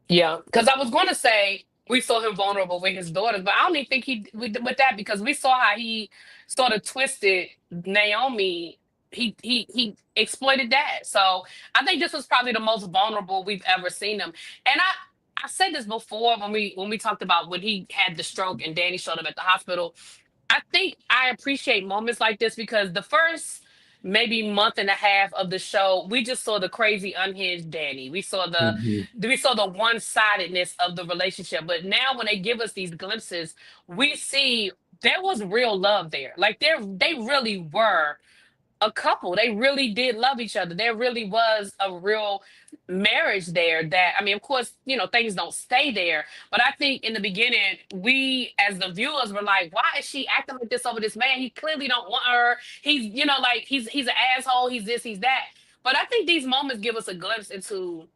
Yeah, because I was gonna say we saw him vulnerable with his daughters, but I don't even think he with that, because we saw how he sort of twisted Naomi. He exploited that. So I think this was probably the most vulnerable we've ever seen him. And I said this before when we talked about when he had the stroke and Danny showed up at the hospital. I think I appreciate moments like this because the first maybe month and a half of the show, we just saw the crazy unhinged Danny. We saw the one-sidedness of the relationship. But now when they give us these glimpses, we see there was real love there. Like they really were a couple. They really did love each other. There really was a real marriage there that, of course, things don't stay there. But I think in the beginning, we as the viewers were like, why is she acting like this over this man? He clearly don't want her. He's, he's an asshole. He's this, he's that. But I think these moments give us a glimpse into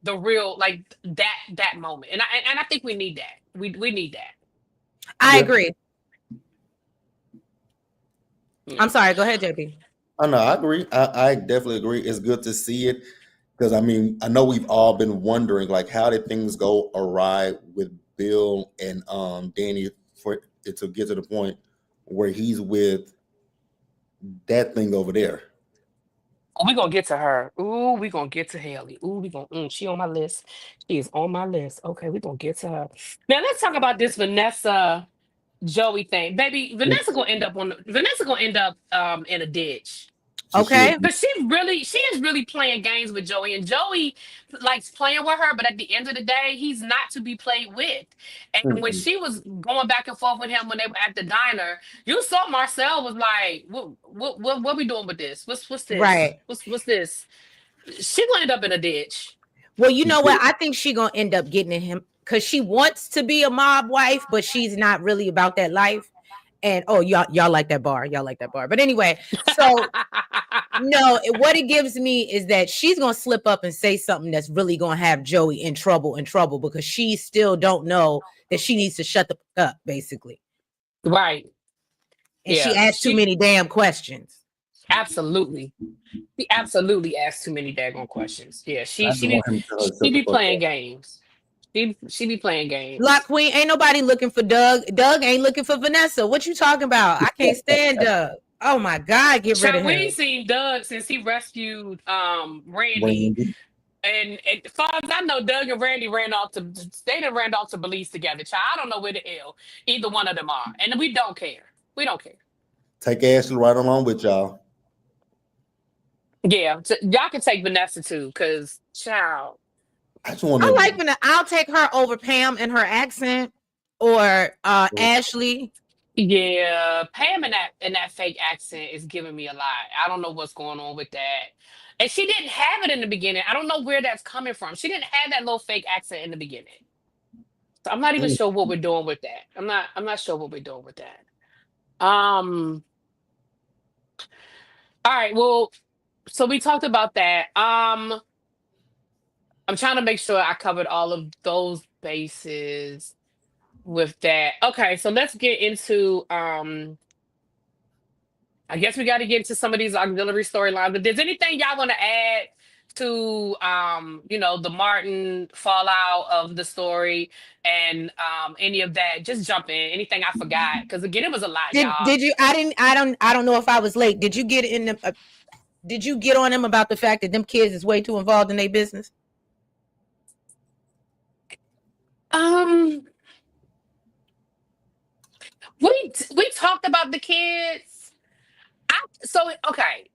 the real, like that moment. And I think we need that. We need that. I agree. I'm sorry. Go ahead, JP. Oh, no, I agree. I definitely agree. It's good to see it because, I know we've all been wondering, like, how did things go awry with Bill and Danny for it to get to the point where he's with that thing over there. Oh, we're gonna get to her. Ooh, we're gonna get to Haley. Ooh, we gonna she on my list. She is on my list. Okay, we're gonna get to her. Now let's talk about this Vanessa Joey thing. Baby, Vanessa gonna end up in a ditch. Okay. Because she is really playing games with Joey, and Joey likes playing with her, but at the end of the day, he's not to be played with. And when she was going back and forth with him when they were at the diner, you saw Marcel was like, what we doing with this? What's this? Right. What's this? She gonna end up in a ditch. Well, you know what? I think she gonna end up getting him because she wants to be a mob wife, but she's not really about that life. And y'all like that bar. Y'all like that bar. But anyway, so no, what it gives me is that she's gonna slip up and say something that's really gonna have Joey in trouble because she still don't know that she needs to shut the fuck up, basically. Right. And she asked too many damn questions. Absolutely. She absolutely asked too many daggone questions. Yeah, she be playing games. She be playing games. Lock Queen, ain't nobody looking for Doug. Doug ain't looking for Vanessa. What you talking about? I can't stand Doug. Oh my God, get rid of him. We ain't seen Doug since he rescued Randy. And as far as I know, Doug and Randy ran off to Belize together. Child, I don't know where the hell either one of them are. And we don't care. We don't care. Take Ashley right along with y'all. Yeah, so y'all can take Vanessa too, because child. I like Vanessa. I'll take her over Pam and her accent, or Ashley. Yeah, Pam and that fake accent is giving me a lot. I don't know what's going on with that. And she didn't have it in the beginning. I don't know where that's coming from. She didn't have that little fake accent in the beginning. So I'm not even sure what we're doing with that. I'm not sure what we're doing with that. All right, well, so we talked about that. I'm trying to make sure I covered all of those bases with that. Okay, so let's get into I guess we got to get into some of these auxiliary storylines. But there's anything y'all want to add to the Martin fallout of the story and any of that? Just jump in. Anything I forgot? Because again, it was a lot, y'all. Did you? I don't know if I was late. Did you get in the? Did you get on them about the fact that them kids is way too involved in their business? We talked about the kids. Okay.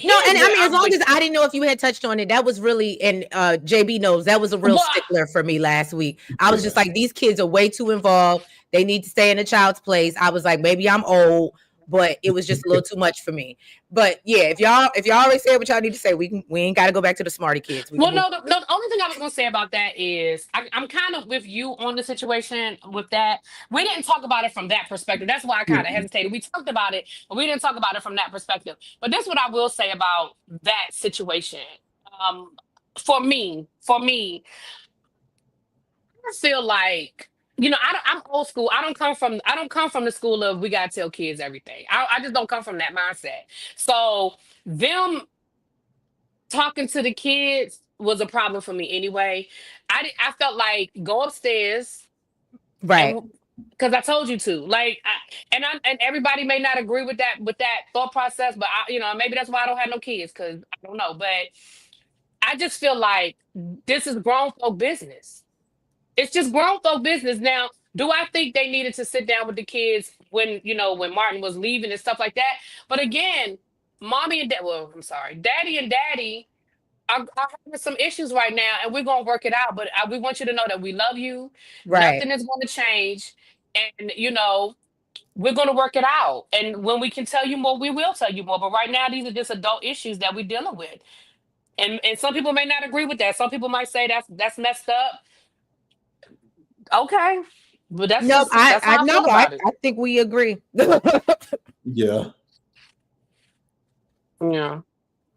No, and I mean, as long as I didn't know if you had touched on it, that was really, and JB knows that was a real stickler for me last week. I was just like, these kids are way too involved. They need to stay in a child's place. I was like, maybe I'm old, but it was just a little too much for me. But yeah, if y'all already said what y'all need to say, we ain't got to go back to the smarty kids. The only thing I was gonna say about that is I'm kind of with you on the situation with that. We didn't talk about it from that perspective. That's why I kind of hesitated. We talked about it, but we didn't talk about it from that perspective. But this is what I will say about that situation. For me, I feel like, I'm old school. I don't come from the school of we gotta tell kids everything. I just don't come from that mindset. So them talking to the kids was a problem for me anyway. I felt like go upstairs, right? Because I told you to. And everybody may not agree with that thought process, but maybe that's why I don't have no kids, because I don't know. But I just feel like this is grown folk business. It's just grown folk business. Now, do I think they needed to sit down with the kids when Martin was leaving and stuff like that? But again, daddy and daddy are having some issues right now, and we're going to work it out. But we want you to know that we love you. Right. Nothing is going to change. And, we're going to work it out. And when we can tell you more, we will tell you more. But right now, these are just adult issues that we're dealing with. And some people may not agree with that. Some people might say that's messed up. Okay, but that's no. I think we agree. Yeah.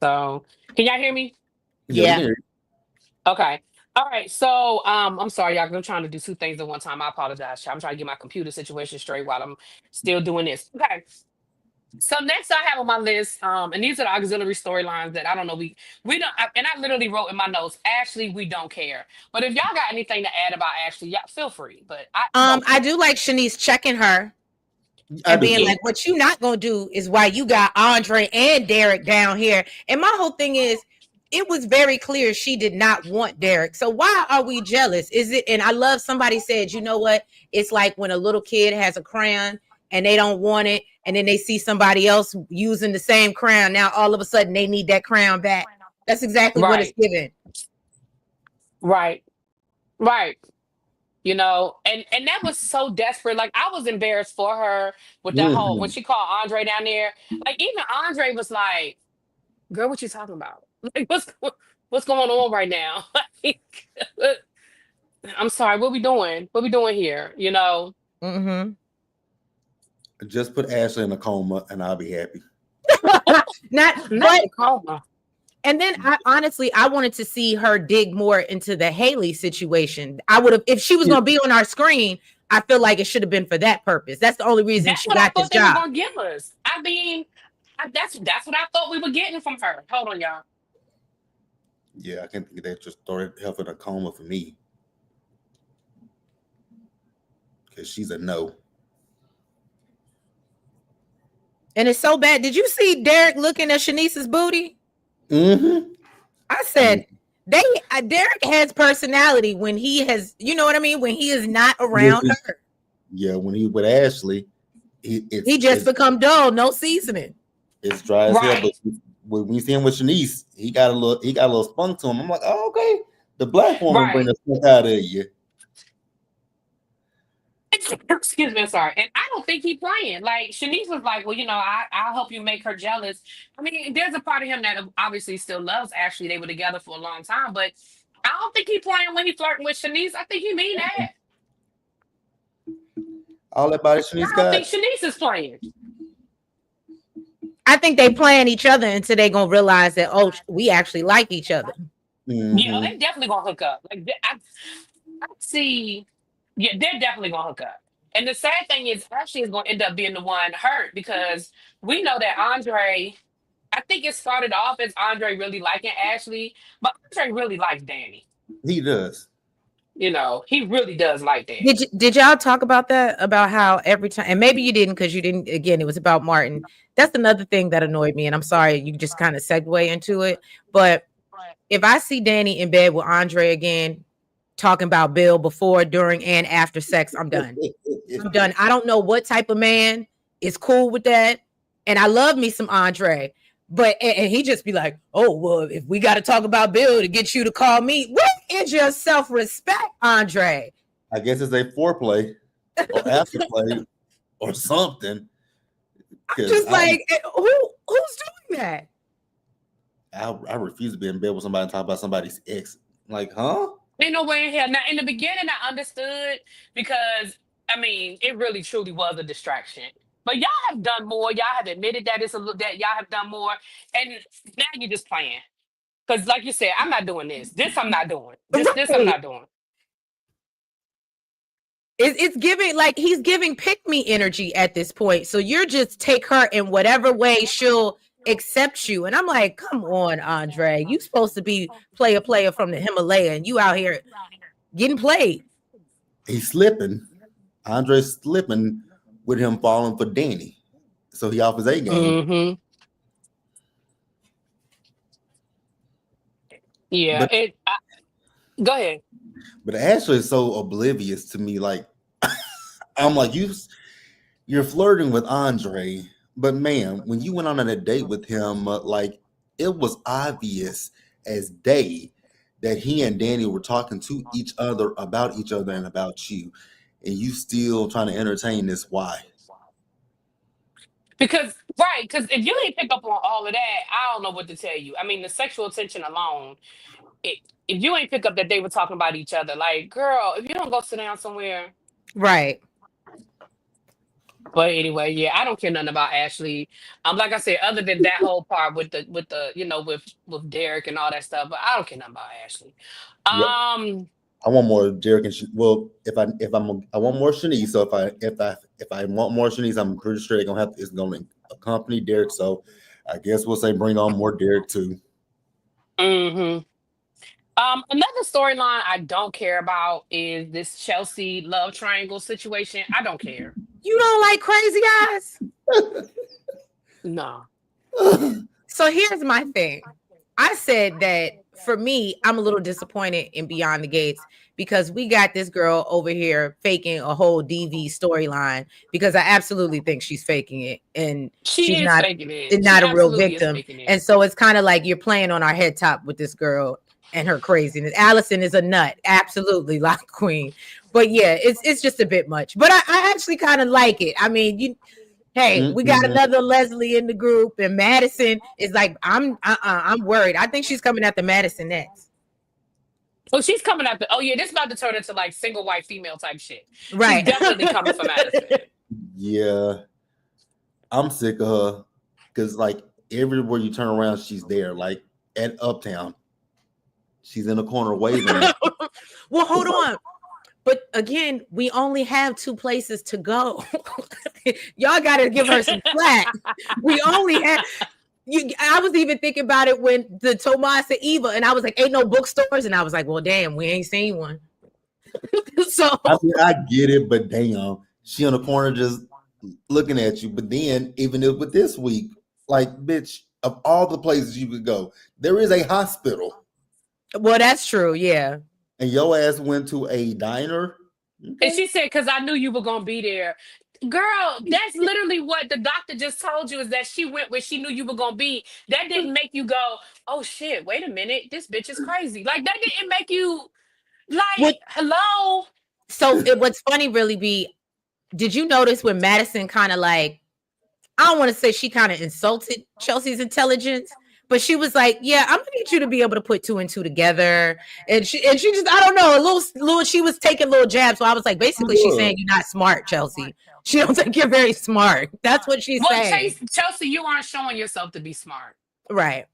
So, can y'all hear me? Yeah. Okay. All right. So, I'm sorry, y'all. I'm trying to do two things at one time. I apologize. I'm trying to get my computer situation straight while I'm still doing this. Okay. So next I have on my list, and these are the auxiliary storylines that I don't know. We don't, and I literally wrote in my notes, Ashley, we don't care. But if y'all got anything to add about Ashley, y'all feel free. But I don't I care. do like Shanice checking her I and do being too. like, what you not gonna do is why you got Andre and Derek down here. And my whole thing is, it was very clear she did not want Derek. So why are we jealous? Is it? And I love somebody said, you know what? It's like when a little kid has a crayon and they don't want it, and then they see somebody else using the same crayon. Now all of a sudden they need that crayon back. That's exactly what it's Right, given. right, right. You know, and that was so desperate. Like I was embarrassed for her with that whole when Mhm. she called Andre down there. Like even Andre was like, "Girl, what you talking about? Like what's going on right now?" Like, I'm sorry. What we doing? What we doing here? You know. Mm-hmm. Just put Ashley in a coma, and I'll be happy. Not, Not but the coma. and then I honestly I wanted to see her dig more into the Haley situation. I would have if she was Yeah. going to be on our screen. I feel like it should have been for that purpose. That's the only reason That's she what I got this thought they were job. gonna give us. I mean, that's what I thought we were getting from her. Hold on, y'all. Yeah, I can think that just started her in a coma for me because she's a no. And it's so bad. Did you see Derek looking at Shanice's booty? Mm-hmm. I said Derek has personality when he has, you know what I mean, when he is not around her. Yeah, when he with Ashley, He just become dull, no seasoning. it's dry as hell. But Right. when we see him with Shanice, he got a little spunk to him. I'm like, oh, okay, the black woman bring Right. the spunk out of you. Excuse me, I'm sorry. And I don't think he playing. Like Shanice was like, well, you know, I'll help you make her jealous. I mean, there's a part of him that obviously still loves Ashley. They were together for a long time, but I don't think he playing when he flirting with Shanice. I think he mean that. All that body And I Shanice don't got. think Shanice is playing. I think they plan each other until they gonna realize that, oh, we actually like each other. Yeah, Mm-hmm. they definitely gonna hook up. Like I see. Yeah, they're definitely gonna hook up. And the sad thing is, Ashley is gonna end up being the one hurt because we know that Andre. I think it started off as Andre really liking Ashley, but Andre really likes Danny. He does. You know, he really does like Danny. Did y'all talk about that? About how every time, and maybe you didn't because you didn't. Again, it was about Martin. That's another thing that annoyed me, and I'm sorry you just kind of segue into it. But if I see Danny in bed with Andre again, talking about Bill before, during, and after sex, I'm done. I'm done. I don't know what type of man is cool with that, and I love me some Andre. But and he just be like, oh well, if we got to talk about Bill to get you to call me, where is your self-respect, Andre? I guess it's a foreplay or afterplay or something. Just like who's doing that? I refuse to be in bed with somebody and talk about somebody's ex. Like, huh? Ain't no way in hell. Now, in the beginning, I understood because I mean, it really truly was a distraction. But y'all have done more. Y'all have admitted that it's a little that y'all have done more, and now you're just playing. Because, like you said, I'm not doing this. This I'm not doing. This I'm Right. not doing. It's giving like he's giving pick me energy at this point. So you're just take her in whatever way she'll accept you. And I'm like, come on, Andre. You supposed to be player from the Himalaya, and you out here getting played. He's slipping. Andre's slipping with him falling for Danny. So he off his A game. Mm-hmm. Yeah. But Go ahead. but Ashley is so oblivious to me. Like I'm like, you're flirting with Andre, but man, when you went on a date with him, like it was obvious as day that he and Danny were talking to each other about each other and about you, and you still trying to entertain this. Why? Because because if you ain't pick up on all of that, I don't know what to tell you. I mean, the sexual attention alone, it, if you ain't pick up that they were talking about each other, like, girl, if you don't go sit down somewhere. Right. But anyway, yeah, I don't care nothing about Ashley. Like I said, other than that whole part with the with Derek and all that stuff, but I don't care nothing about Ashley. Yep. I want more Derek and well, I want more Shanice. So if I want more Shanice, I'm pretty sure it's gonna accompany Derek. So I guess we'll say bring on more Derek too. Mm-hmm. Another storyline I don't care about is this Chelsea love triangle situation. I don't care. You don't like crazy guys? No. So here's my thing. I said that for me, I'm a little disappointed in Beyond the Gates because we got this girl over here faking a whole DV storyline because I absolutely think she's faking it and She she's is not faking it. not She a real absolutely is victim. faking it. And so it's kind of like you're playing on our head top with this girl and her craziness. Allison is a nut, absolutely, like queen. But yeah, it's just a bit much. But I actually kind of like it. I mean, hey, we got another Leslie in the group, and Madison is like, I'm worried. I think she's coming after Madison next. Oh, she's coming after. Oh yeah, this is about to turn into like single white female type shit. Right. She's definitely coming for Madison. Yeah, I'm sick of her because like everywhere you turn around, she's there. Like at Uptown, she's in the corner waving. Well, hold on. But again, we only have 2 places to go. Y'all got to give her some slack. We only have. I was even thinking about it when the Tomas and Eva, and I was like, ain't no bookstores. And I was like, well, damn, we ain't seen one. So I mean, I get it, but damn, she on the corner just looking at you. But then, even if with this week, like, bitch, of all the places you could go, there is a hospital. Well, that's true, yeah. And your ass went to a diner. Okay. And she said, because I knew you were going to be there. Girl, that's literally what the doctor just told you, is that she went where she knew you were going to be. That didn't make you go, oh, shit, wait a minute. This bitch is crazy. Like, that didn't make you, like, hello? So what's funny really be, did you notice when Madison kind of like, I don't want to say she kind of insulted Chelsea's intelligence, but she was like, yeah, I'm gonna need you to be able to put 2 and 2 together. And she just, I don't know, a little, she was taking little jabs. So I was like, basically, she's saying you're not smart, Chelsea. She don't think you're very smart. That's what she's saying. Chelsea, you aren't showing yourself to be smart. Right.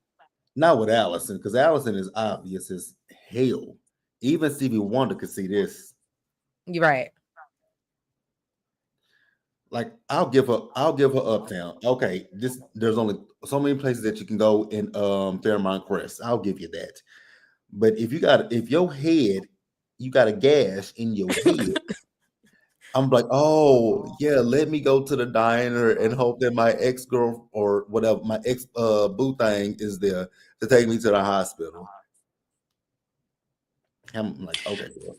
Not with Allison, because Allison is obvious as hell. Even Stevie Wonder could see this. You're right. Like, I'll give her Uptown. Okay, there's only so many places that you can go in Fairmont Crest. I'll give you that. But if your head, you got a gash in your head, I'm like, oh yeah, let me go to the diner and hope that my ex-girl or whatever, my ex boo thing is there to take me to the hospital. I'm like, okay, girl.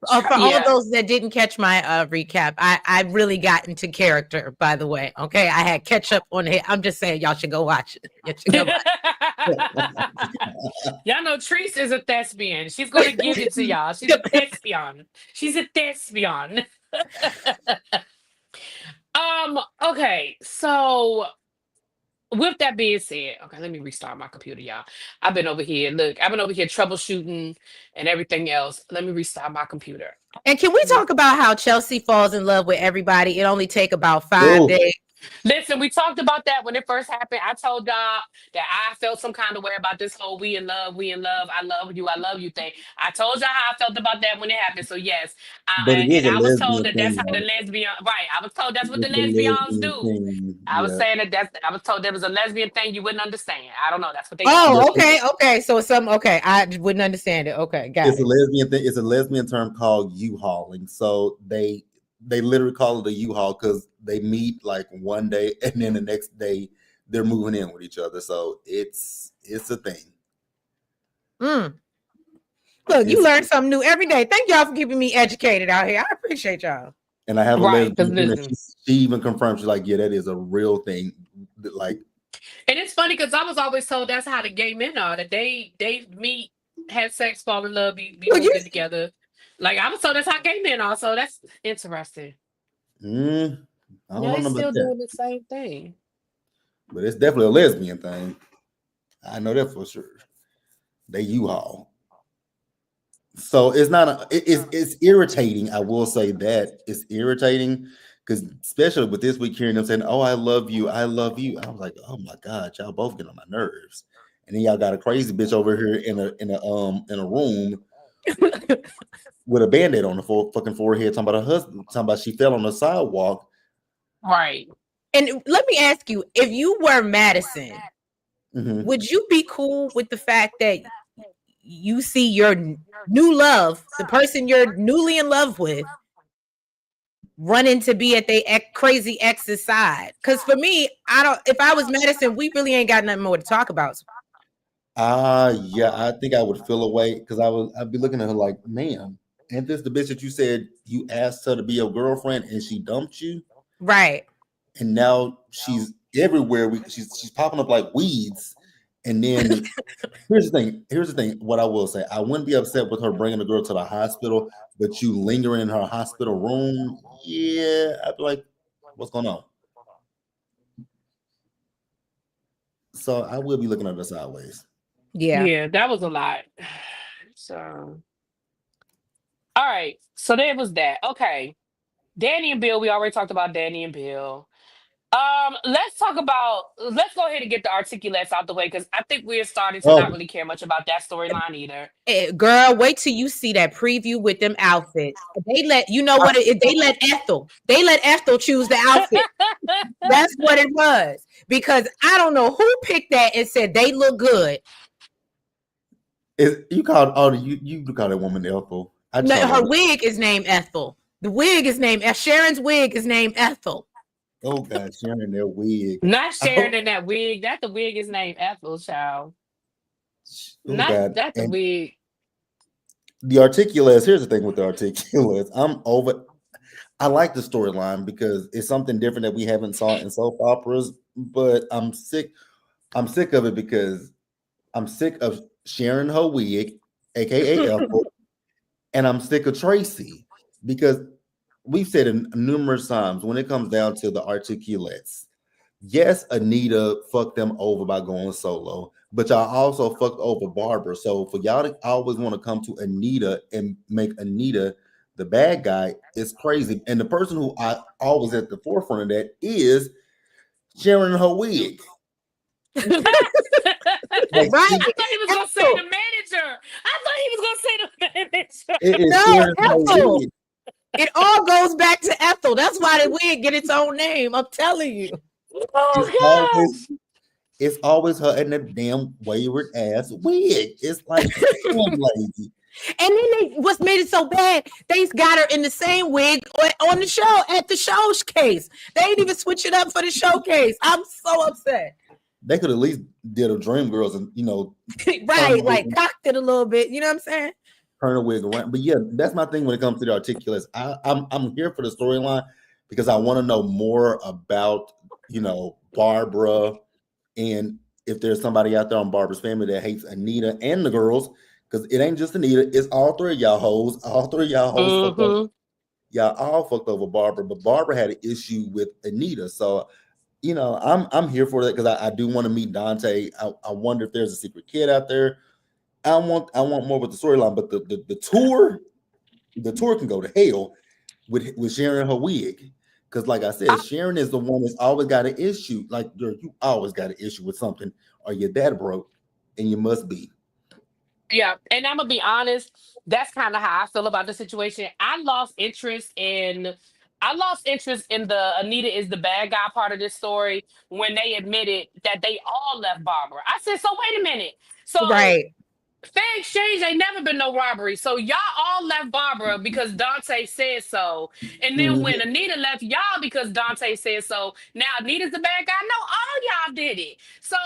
For all those that didn't catch my recap, I really got into character, by the way. Okay, I had ketchup on it. I'm just saying, y'all should go watch it. Y'all know Treese is a thespian. She's going to give it to y'all. She's a thespian. She's a thespian. Okay, so with that being said, okay, let me restart my computer, y'all. I've been over here troubleshooting and everything else. Let me restart my computer. And can we talk about how Chelsea falls in love with everybody? It only take about 5 days. Listen, we talked about that when it first happened. I told y'all that I felt some kind of way about this whole we in love, I love you thing. I told y'all how I felt about that when it happened. So yes, and I was told that that's how the lesbian, right? I was told that's what the lesbians do. I was saying I was told there was a lesbian thing you wouldn't understand. I don't know. That's what they. Oh, okay. So I wouldn't understand it. Okay, got it. It's a lesbian thing. It's a lesbian term called U-hauling. So they literally call it a U-haul because they meet like one day and then the next day they're moving in with each other. So it's a thing. Look, you learn something new every day. Thank y'all for keeping me educated out here. I appreciate y'all. And I have a lesbian. She even confirmed, she's like, yeah, that is a real thing. Like, and it's funny because I was always told that's how the gay men are, that they meet, have sex, fall in love, be moving together. Like, I was told that's how gay men are, so that's interesting. I don't know. They're still doing the same thing. But it's definitely a lesbian thing. I know that for sure. They U-haul. So it's not it's irritating. I will say that it's irritating because especially with this week hearing them saying, "Oh, I love you. I was like, "Oh my God, y'all both get on my nerves." And then y'all got a crazy bitch over here in a room with a band-aid on the fucking forehead, talking about her husband, talking about she fell on the sidewalk. Right. And let me ask you, if you were Madison, would you be cool with the fact that you see your new love, the person you're newly in love with, running to be at their crazy ex's side? Because for me, if I was Madison, we really ain't got nothing more to talk about. Yeah, I think I would feel away because I'd be looking at her like, man, ain't this the bitch that you said you asked her to be your girlfriend and she dumped you? Right. And now she's everywhere. She's popping up like weeds. And then here's the thing. What I will say, I wouldn't be upset with her bringing the girl to the hospital, but you lingering in her hospital room, yeah, I'd be like, what's going on? So I will be looking at her sideways. Yeah, that was a lot. So, all right. So there was that. Okay. Danny and Bill, we already talked about Danny and Bill. Let's go ahead and get the articulates out the way because I think we're starting to not really care much about that storyline either. Girl, wait till you see that preview with them outfits. They let Ethel choose the outfit. That's what it was. Because I don't know who picked that and said they look good. You call that woman Ethel. Her wig is named Ethel. The wig is named Sharon's wig is named Ethel. Oh God, Sharon, their wig. Not Sharon in that wig. That the wig is named Ethel, child. The wig. The articulates. Here's the thing with the articulates. I like the storyline because it's something different that we haven't saw in soap operas. But I'm sick of it because I'm sick of Sharon her wig, aka Ethel, and I'm sick of Tracy because we've said it numerous times when it comes down to the articulates. Yes, Anita fucked them over by going solo, but y'all also fucked over Barbara. So for y'all to always want to come to Anita and make Anita the bad guy is crazy. And the person who I always at the forefront of that is Sharon and her wig. Right. I thought he was gonna say the manager. Ethel. It all goes back to Ethel. That's why the wig get its own name. I'm telling you. It's always her and that damn wayward ass wig. It's like lazy. And then what's made it so bad, they got her in the same wig on the show at the showcase. They didn't even switch it up for the showcase. I'm so upset. They could at least did a Dreamgirls and right, like cocked it a little bit. You know what I'm saying? Turn a wig around. But yeah, that's my thing when it comes to the articulates. I'm here for the storyline because I want to know more about Barbara, and if there's somebody out there on Barbara's family that hates Anita and the girls, because it ain't just Anita, it's all three of y'all hoes. All three of y'all hoes fucked up. Y'all all fucked over Barbara, but Barbara had an issue with Anita. So I'm here for that because I do want to meet Dante. I wonder if there's a secret kid out there. I want more with the storyline, but the tour can go to hell with Sharon and her wig. Because like I said, Sharon is the one that's always got an issue. Like you always got an issue with something, or you're that broke, and you must be. Yeah, and I'm gonna be honest. That's kind of how I feel about the situation. I lost interest in the Anita is the bad guy part of this story when they admitted that they all left Barbara. I said, so wait a minute. So right. Fair exchange ain't never been no robbery. So y'all all left Barbara because Dante said so. And then when Anita left y'all because Dante said so, now Anita's the bad guy? No, all y'all did it. So,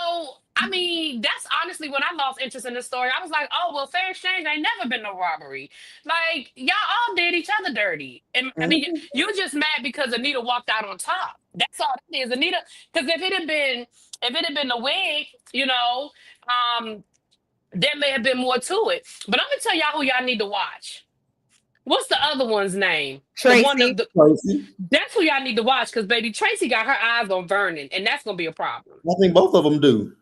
I mean, that's honestly when I lost interest in the story. I was like, oh, well, fair exchange ain't never been no robbery. Like, y'all all did each other dirty. And I mean, you just mad because Anita walked out on top. That's all it is. Anita, because if it had been the wig, there may have been more to it. But I'm gonna tell y'all who y'all need to watch. What's the other one's name? Tracy. Tracy. That's who y'all need to watch because baby Tracy got her eyes on Vernon, and that's gonna be a problem. I think both of them do.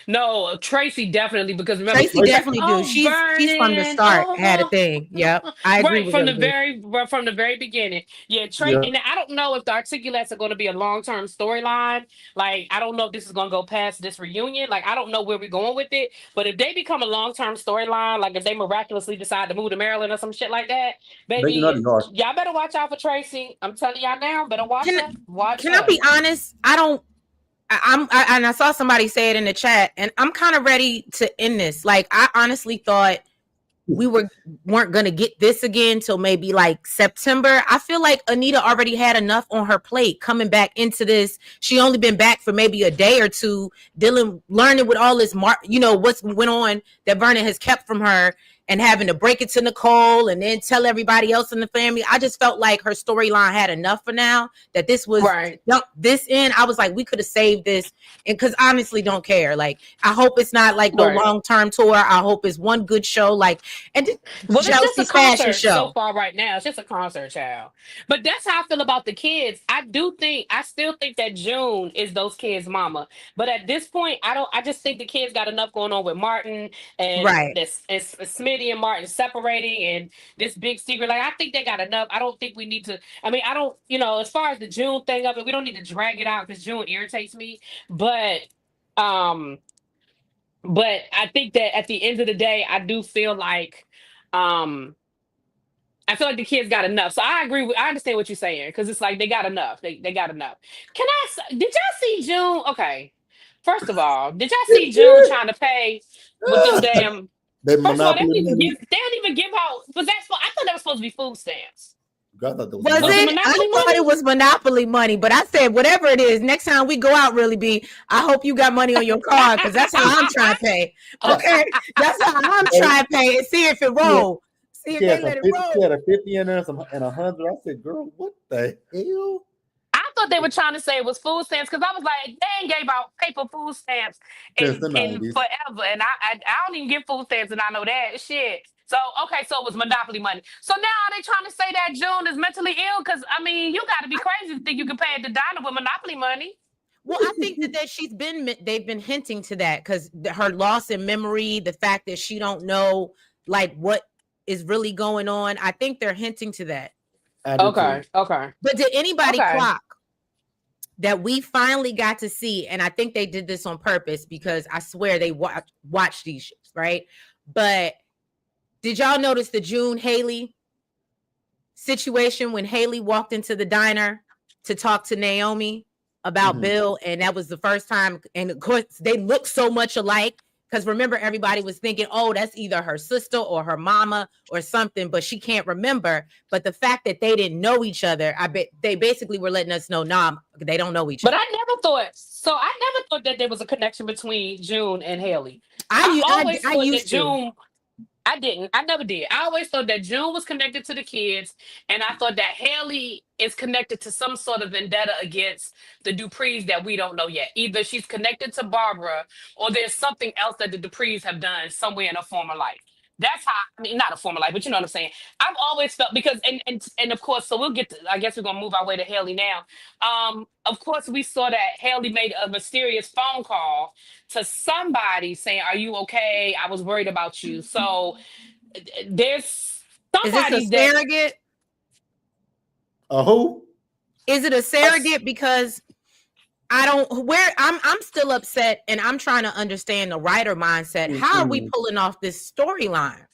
No, Tracy definitely, because remember, Tracy definitely do. She's from the Vernon, start had a thing. Yep, I agree right with her. from the very beginning. Yeah, Tracy, Yeah. and I don't know if the articulates are going to be a long term storyline. Like, I don't know if this is going to go past this reunion. Like, I don't know where we're going with it. But if they become a long term storyline, like if they miraculously decide to move to Maryland or some shit like that, They you know baby, they are. y'all better watch out for Tracy. I'm telling y'all now, better watch Can her. Watch can I her. be honest? I don't. And I saw somebody say it in the chat, and I'm kind of ready to end this. Like, I honestly thought we weren't gonna get this again till maybe like September. I feel like Anita already had enough on her plate coming back into this. She only been back for maybe a day or two, learning with all this what's went on that Vernon has kept from her, and having to break it to Nicole and then tell everybody else in the family. I just felt like her storyline had enough for now, that this was Right. dump this in. I was like, we could have saved this, and because honestly don't care. Like, I hope it's not like no Right. long-term tour. I hope it's one good show, like, and Well, it's just a Chelsea's fashion concert so show. far right now. It's just a concert, child. But that's how I feel about the kids. I still think that June is those kids' mama. But at this point, I just think the kids got enough going on with Martin and Right. this and Smitty and Martin separating and this big secret. Like, I think they got enough. I don't think we need to. I mean, I don't, as far as the June thing of it, we don't need to drag it out because June irritates me. Um, but I think that at the end of the day, um I feel like the kids got enough. So I understand what you're saying, because it's like they got enough. They got enough. Did y'all see June? Okay. First of all, did y'all see June trying to pay with them damn? They First of all, monopoly money. they don't even give out. I thought that was supposed to be food stamps. God, that Was Was it it? Monopoly I thought money? it was Monopoly money, but I said whatever it is, next time we go out, really be. I hope you got money on your card, because that's how I'm trying to pay. Okay, that's how I'm trying to pay and see if it roll. See if She they had, let it 50, roll. she had a 50 in there and 100. I said, girl, what the hell? I thought they were trying to say it was food stamps, because I was like, they ain't gave out paper food stamps Since the in 90s. forever, and I don't even get food stamps, and I know that shit. So okay, so it was Monopoly money. So now are they trying to say that June is mentally ill? Because I mean, you got to be crazy to think you can pay at the diner with Monopoly money. Well, I think that they've been hinting to that, because her loss in memory, the fact that she don't know like what is really going on. I think they're hinting to that. Okay. But did anybody clock that we finally got to see? And I think they did this on purpose, because I swear they watch these shows, right? But did y'all notice the June Haley situation when Haley walked into the diner to talk to Naomi about Bill? And that was the first time. And of course, they look so much alike, because remember, everybody was thinking, oh, that's either her sister or her mama or something, but she can't remember. But the fact that they didn't know each other, I bet they basically were letting us know, nah, they don't know each other. But I never thought that there was a connection between June and Haley. I always thought used that June. I didn't. I never did. I always thought that June was connected to the kids, and I thought that Haley is connected to some sort of vendetta against the Duprees that we don't know yet. Either she's connected to Barbara, or there's something else that the Duprees have done somewhere in a former life. That's how, I mean, not a former life, but you know what I'm saying. I've always felt, because and of course, so we'll get to, I guess we're gonna move our way to Haley now. Of course, we saw that Haley made a mysterious phone call to somebody saying, "Are you okay? I was worried about you." So there's somebody Is this a surrogate? A who? Is it a surrogate? Because I'm still upset, and I'm trying to understand the writer mindset. How are we pulling off this storyline?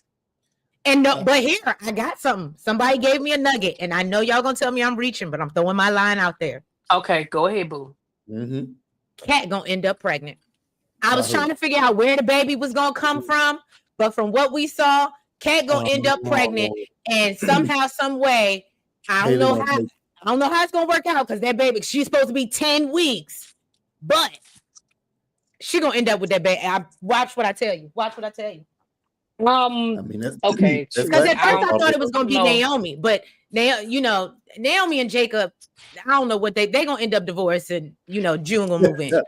And no, but here I got something. Somebody gave me a nugget, and I know y'all gonna tell me I'm reaching, but I'm throwing my line out there. Okay, go ahead, boo. Cat gonna end up pregnant. I was trying to figure out where the baby was gonna come from, but from what we saw, Cat gonna end up pregnant, and somehow, some way, I don't know how it's gonna work out, because that baby, she's supposed to be 10 weeks, but she gonna end up with that baby. Watch what I tell you. I mean, that's okay. Because at first I thought it was gonna be Naomi, but Naomi and Jacob, I don't know what they gonna end up divorced, and June gonna move in.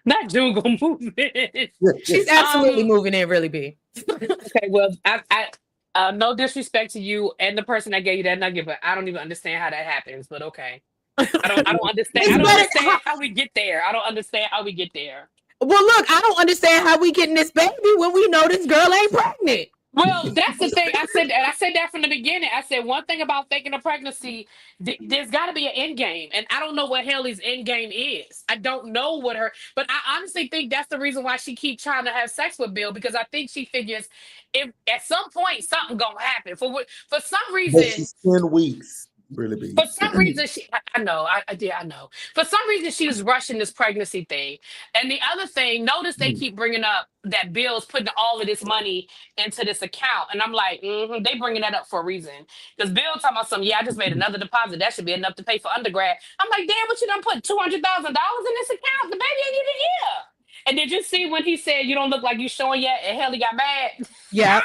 Not June gonna move in. She's absolutely moving in, really be. Okay, well, I no disrespect to you and the person that gave you that nugget, but I don't even understand how that happens. But okay, I don't understand. I don't understand how we get there. Well, look, I don't understand how we getting this baby when we know this girl ain't pregnant. Well, that's the thing. I said that from the beginning. I said one thing about faking a pregnancy, there's got to be an end game, and I don't know what Haley's end game is. I don't know what her, but I honestly think that's the reason why she keep trying to have sex with Bill, because I think she figures if at some point something gonna happen for some But reason. she's 10 weeks, really be. For some reason, I know. I know. For some reason, she was rushing this pregnancy thing. And the other thing, notice they keep bringing up that Bill's putting all of this money into this account. And I'm like, they bringing that up for a reason. Because Bill talking about something, I just made another deposit. That should be enough to pay for undergrad. I'm like, damn, what you done put $200,000 in this account? The baby ain't even here. And did you see when he said, you don't look like you showing yet? And Haley got mad? Yeah.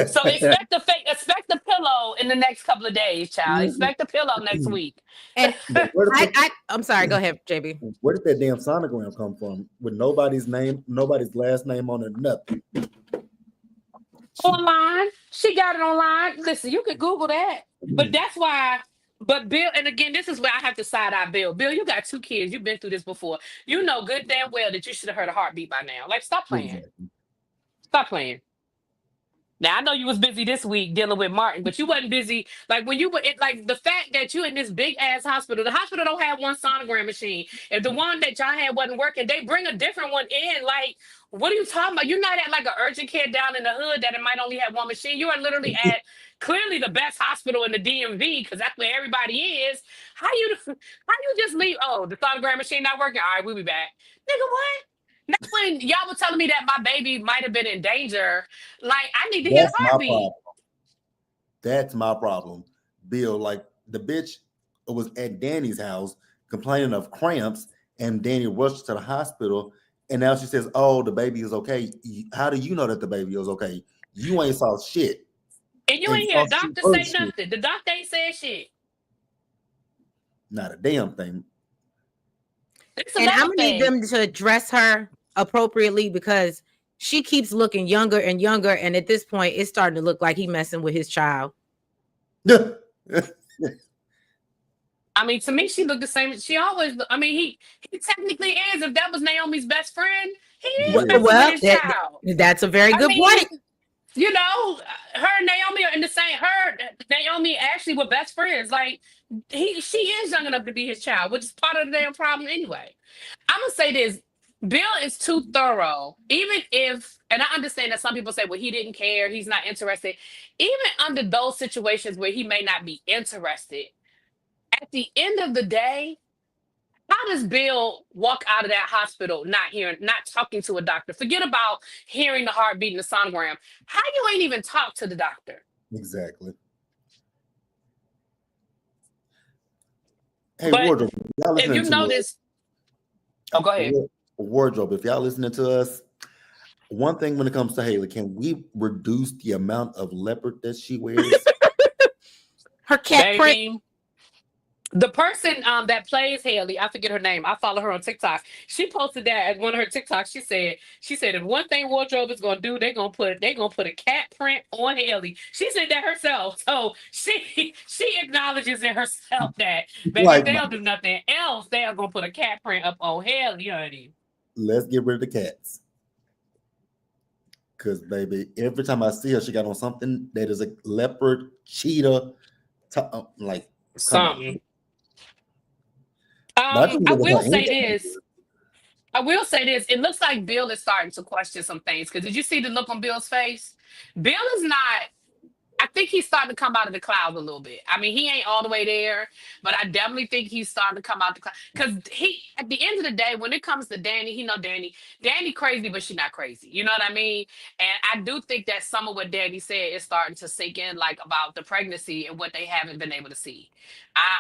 So expect the pillow in the next couple of days, child. Expect the pillow next week. And I'm sorry. Go ahead, JB. Where did that damn sonogram come from? With nobody's name, nobody's last name on it, nothing. Online. She got it online. Listen, you could Google that. But that's why. But Bill, and again, this is where I have to side eye Bill. Bill, you got 2 kids. You've been through this before. You know good damn well that you should have heard a heartbeat by now. Like, stop playing. Exactly. Stop playing. Now I know you was busy this week dealing with Martin, but you wasn't busy like when you were like the fact that you in this big ass hospital. The hospital don't have one sonogram machine. If the one that y'all had wasn't working, they bring a different one in. Like, what are you talking about? You're not at like an urgent care down in the hood that it might only have one machine. You are literally at clearly the best hospital in the DMV because that's where everybody is. How you just leave? Oh, the sonogram machine not working. All right, we'll be back, nigga. What? Now, when y'all were telling me that my baby might have been in danger, like I need to hear the heartbeat. That's my problem, Bill. Like the bitch was at Danny's house complaining of cramps, and Danny rushed to the hospital, and now she says, "Oh, the baby is okay." How do you know that the baby is okay? You ain't saw shit, and you ain't hear the doctor say nothing. The doctor ain't said shit. Not a damn thing. And I'm gonna need them to address her appropriately because she keeps looking younger and younger, and at this point, it's starting to look like he's messing with his child. I mean, to me, she looked the same. She always. I mean, he technically is. If that was Naomi's best friend, he is messing with his child. That's a very good point. You know, her and Naomi are in the same. Naomi actually were best friends. Like she is young enough to be his child, which is part of the damn problem anyway. I'm gonna say this. Bill is too thorough. Even if, and I understand that some people say, well, he didn't care, he's not interested. Even under those situations where he may not be interested, at the end of the day, how does Bill walk out of that hospital not talking to a doctor? Forget about hearing the heartbeat and the sonogram. How you ain't even talk to the doctor? Exactly. Hey, but Wardrobe, if you notice, go ahead. Wardrobe, if y'all listening to us, one thing when it comes to Haley, can we reduce the amount of leopard that she wears? Her cat print. The person that plays Haley, I forget her name. I follow her on TikTok. She posted that at one of her TikToks. She said if one thing Wardrobe is gonna do, they're gonna put a cat print on Haley. She said that herself. So she acknowledges in herself that baby, like, they'll do nothing else. They are gonna put a cat print up on Haley, honey. Let's get rid of the cats. Cause baby, every time I see her, she got on something that is a leopard, cheetah, like something. I will say this. It looks like Bill is starting to question some things. Because did you see the look on Bill's face? Bill is not. I think he's starting to come out of the clouds a little bit. I mean, he ain't all the way there, but I definitely think he's starting to come out the clouds. Because at the end of the day, when it comes to Danny, he know Danny crazy, but she's not crazy. You know what I mean? And I do think that some of what Danny said is starting to sink in, like about the pregnancy and what they haven't been able to see. I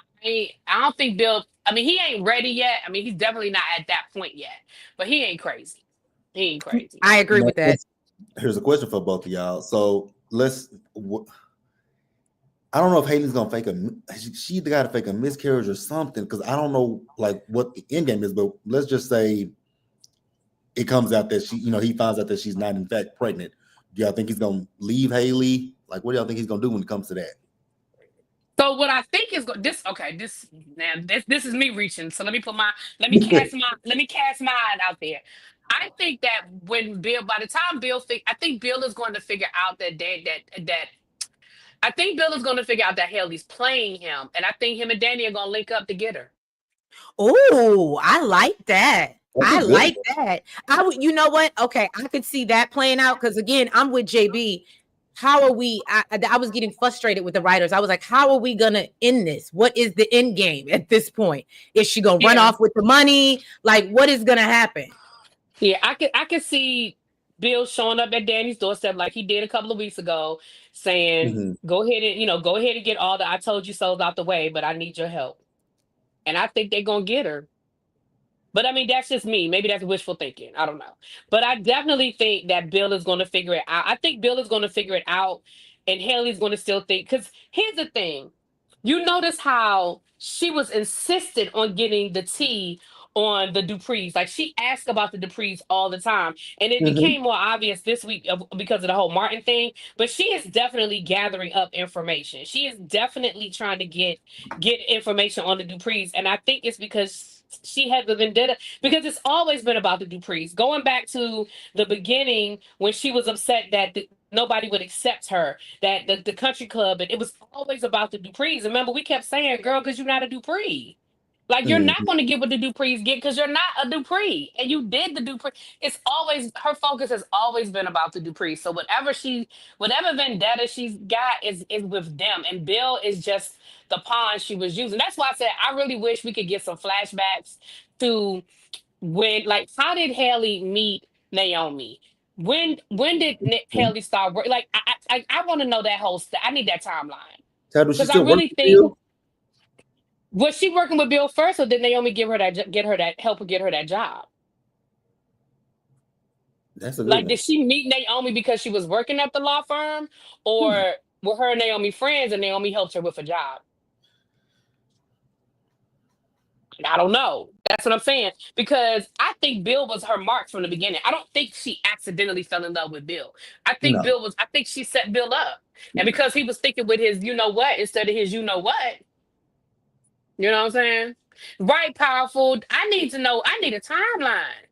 don't think Bill. I mean, he ain't ready yet. I mean, he's definitely not at that point yet. But he ain't crazy. He ain't crazy. I agree with that. Here's a question for both of y'all. So I don't know if Haley's gonna fake she got to fake a miscarriage or something, because I don't know like what the end game is, but let's just say it comes out that he finds out that she's not in fact pregnant. Do y'all think he's gonna leave Haley? Like, what do y'all think he's gonna do when it comes to that? So what I think is this is me reaching. So let me cast mine out there. I think that when Bill, by the time I think Bill is going to figure out I think Bill is going to figure out that Haley's playing him, and I think him and Danny are going to link up to get her. Oh, I like that. I good. like that. I would, you know what? Okay, I could see that playing out because again, I'm with JB. How are we? I was getting frustrated with the writers. I was like, how are we gonna end this? What is the end game at this point? Is she gonna run off with the money? Like, what is gonna happen? Yeah, I could see Bill showing up at Danny's doorstep like he did a couple of weeks ago, saying, go ahead and get all the I told you so's out the way, but I need your help. And I think they're gonna get her. But I mean, that's just me. Maybe that's wishful thinking. I don't know. But I definitely think that Bill is going to figure it out. I think Bill is going to figure it out, and Haley's going to still think. Because here's the thing. You notice how she was insistent on getting the tea on the Duprees. Like, she asked about the Duprees all the time. And it became more obvious this week because of the whole Martin thing. But she is definitely gathering up information. She is definitely trying to get information on the Duprees. And I think it's because she had the vendetta, because it's always been about the Duprees. Going back to the beginning when she was upset that nobody would accept her, that the country club, and it was always about the Duprees. Remember, we kept saying, girl, because you're not a Dupree. Like, you're not going to get what the Duprees get because you're not a Dupree. And you did the Dupree. It's always, her focus has always been about the Duprees. So whatever vendetta she's got is with them. And Bill is just the pawn she was using. That's why I said I really wish we could get some flashbacks to when, like, how did Haley meet Naomi? When did Haley start working? Like, I want to know that whole I need that timeline. Because I really think. Was she working with Bill first, or did Naomi help her get her that job? That's a good like, did she meet Naomi because she was working at the law firm, or were her and Naomi friends and Naomi helped her with a job? I don't know. That's what I'm saying. Because I think Bill was her mark from the beginning. I don't think she accidentally fell in love with Bill. I think I think she set Bill up. And because he was thinking with his you know what instead of his you know what. You know what I'm saying? Right, powerful. I need to know. I need a timeline.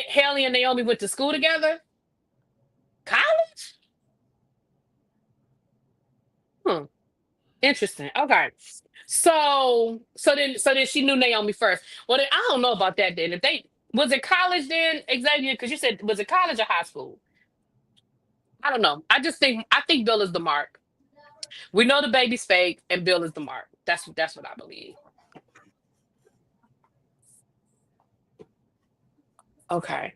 Haley and Naomi went to school together? College? Interesting. Okay. So then she knew Naomi first. Well, then I don't know about that then. Was it college then, Xavier? Because you said, was it college or high school? I don't know. I think Bill is the mark. We know the baby's fake and Bill is the mark. That's what I believe. Okay.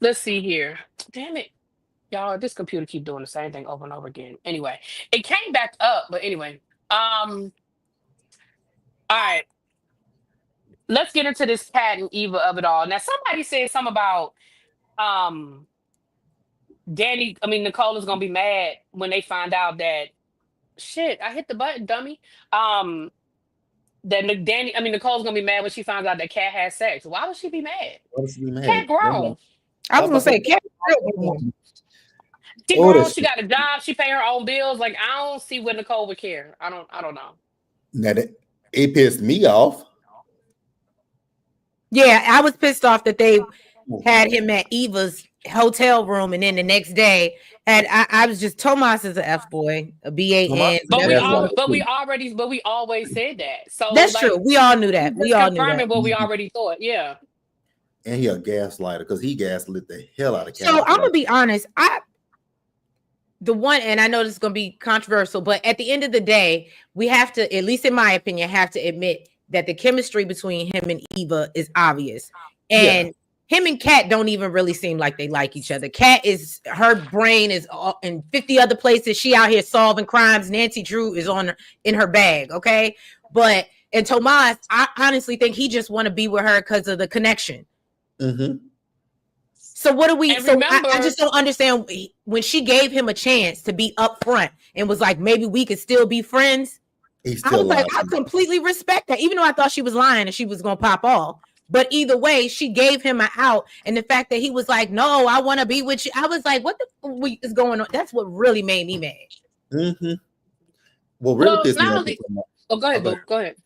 Let's see here. Damn it. Y'all, this computer keep doing the same thing over and over again. Anyway, it came back up, but anyway. All right. Let's get into this Kat and Eva of it all. Now, somebody said something about Nicole is gonna be mad when they find out that shit, I hit the button, dummy. Nicole's gonna be mad when she finds out that Kat has sex. Why would she be mad? Why would she be mad? Kat grown. I was gonna say Kat. She grown. She got a job. She pay her own bills. Like, I don't see what Nicole would care. I don't know. Now it pissed me off. Yeah, I was pissed off that they had him at Eva's hotel room, and then the next day, and I was just Tomas is a F boy, a BAN. But we always said that. So that's true. We all knew that. We all knew that. What we already thought. Yeah. And he a gaslighter because he gaslit the hell out of Kat. So I'm gonna be honest. And I know this is gonna be controversial, but at the end of the day, we have to, at least in my opinion, have to admit that the chemistry between him and Eva is obvious. And him and Kat don't even really seem like they like each other. Kat her brain is in 50 other places. She out here solving crimes. Nancy Drew is in her bag. Okay. And Tomas, I honestly think he just want to be with her because of the connection. Mm-hmm. So what do we? I just don't understand when she gave him a chance to be upfront and was like, maybe we could still be friends. I was like, I completely respect that, even though I thought she was lying and she was gonna pop off. But either way, she gave him an out, and the fact that he was like, "No, I want to be with you," I was like, "What the fuck is going on?" That's what really made me mad. Mm-hmm. Well, really pissed me off. Go ahead, Boo. Go ahead.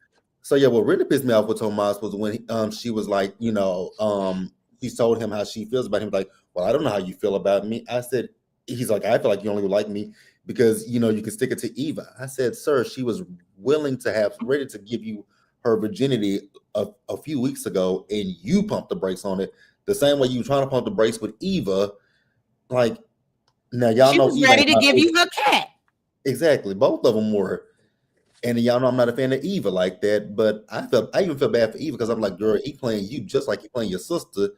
So yeah, what really pissed me off with Tomas was when she was like, she told him how she feels about him. Like, well, I don't know how you feel about me. I said, he's like, I feel like you only like me because you can stick it to Eva. I said, sir, she was willing to ready to give you her virginity a few weeks ago, and you pumped the brakes on it. The same way you were trying to pump the brakes with Eva. Like, now y'all She know was Eva ready ain't to my give you favorite. her cat. Exactly, both of them were. And y'all know I'm not a fan of Eva like that, but I even feel bad for Eva because I'm like, girl, he playing you just like he playing your sister.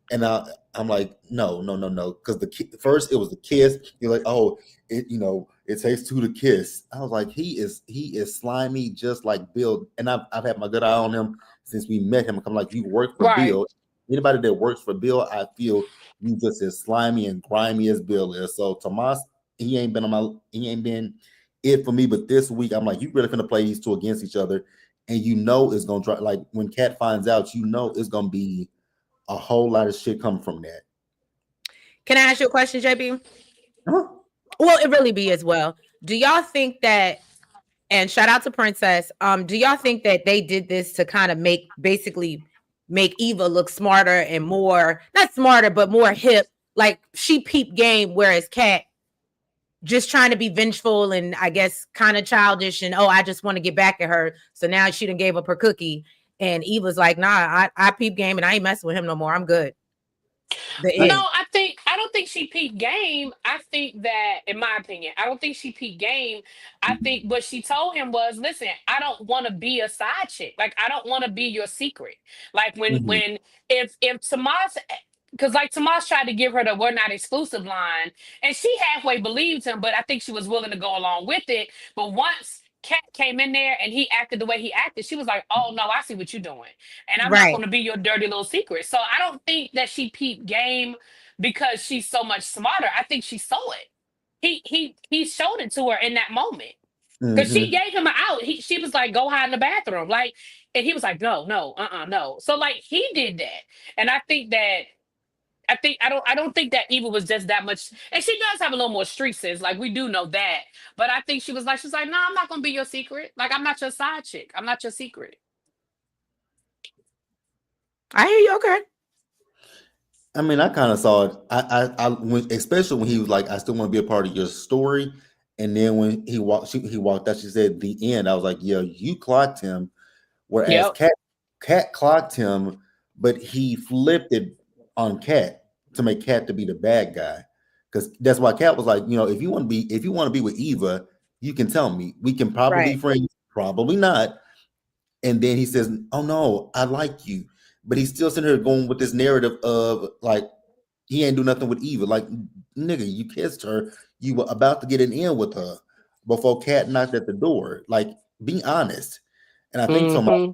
And I'm like, no, no, no, no. Because first it was the kiss. You're like, oh, it takes two to kiss. I was like, he is slimy just like Bill. And I've had my good eye on him since we met him. I'm like, you work for Right. Bill. Anybody that works for Bill, I feel you just as slimy and grimy as Bill is. So Tomas, he ain't been it for me. But this week, I'm like, you really finna play these two against each other, and it's gonna try. Like when Kat finds out, it's gonna be a whole lot of shit come from that. Can I ask you a question, JB? Huh? Well, it really be as well. Do y'all think that, and shout out to Princess, do y'all think that they did this to kind of make Eva look smarter and more, not smarter, but more hip? Like she peep game, whereas Kat just trying to be vengeful and I guess kind of childish and I just want to get back at her. So now she done gave up her cookie. And Eva's like, nah, I peep game and I ain't messing with him no more. I'm good. No, I don't think she peaked game. I think that, in my opinion, I don't think she peaked game. I think what she told him was, listen, I don't want to be a side chick. Like, I don't want to be your secret. Like Mhm. if Tomas, because like Tomas tried to give her the "we're not exclusive" line, and she halfway believed him, but I think she was willing to go along with it. But once Cat came in there and he acted the way he acted, she was like, "Oh no, I see what you're doing, and I'm not Right. going to be your dirty little secret." So I don't think that she peeped game because she's so much smarter. I think she saw it. He showed it to her in that moment. Because she Mhm. gave him an out. She was like, go hide in the bathroom. Like, and he was like, no, no, no. So like he did that. And I don't think that Eva was just that much, and she does have a little more street sense, like we do know that. But I think she's like, no, I'm not gonna be your secret. Like I'm not your side chick. I'm not your secret. I hear you. Okay. I mean, I kind of saw it. Especially when he was like, "I still want to be a part of your story," and then when he walked out. She said, "The end." I was like, "Yeah, you clocked him." Whereas Yep. Cat clocked him, but he flipped it on Cat to make Cat to be the bad guy. Because that's why Cat was like, if you want to be with Eva, you can tell me. We can probably be Right. friends, probably not. And then he says, "Oh no, I like you," but he's still sitting here going with this narrative of like he ain't do nothing with Eva. Like, nigga, you kissed her. You were about to get an in with her before Cat knocked at the door. Like, be honest. And I think Tomas, Hmm.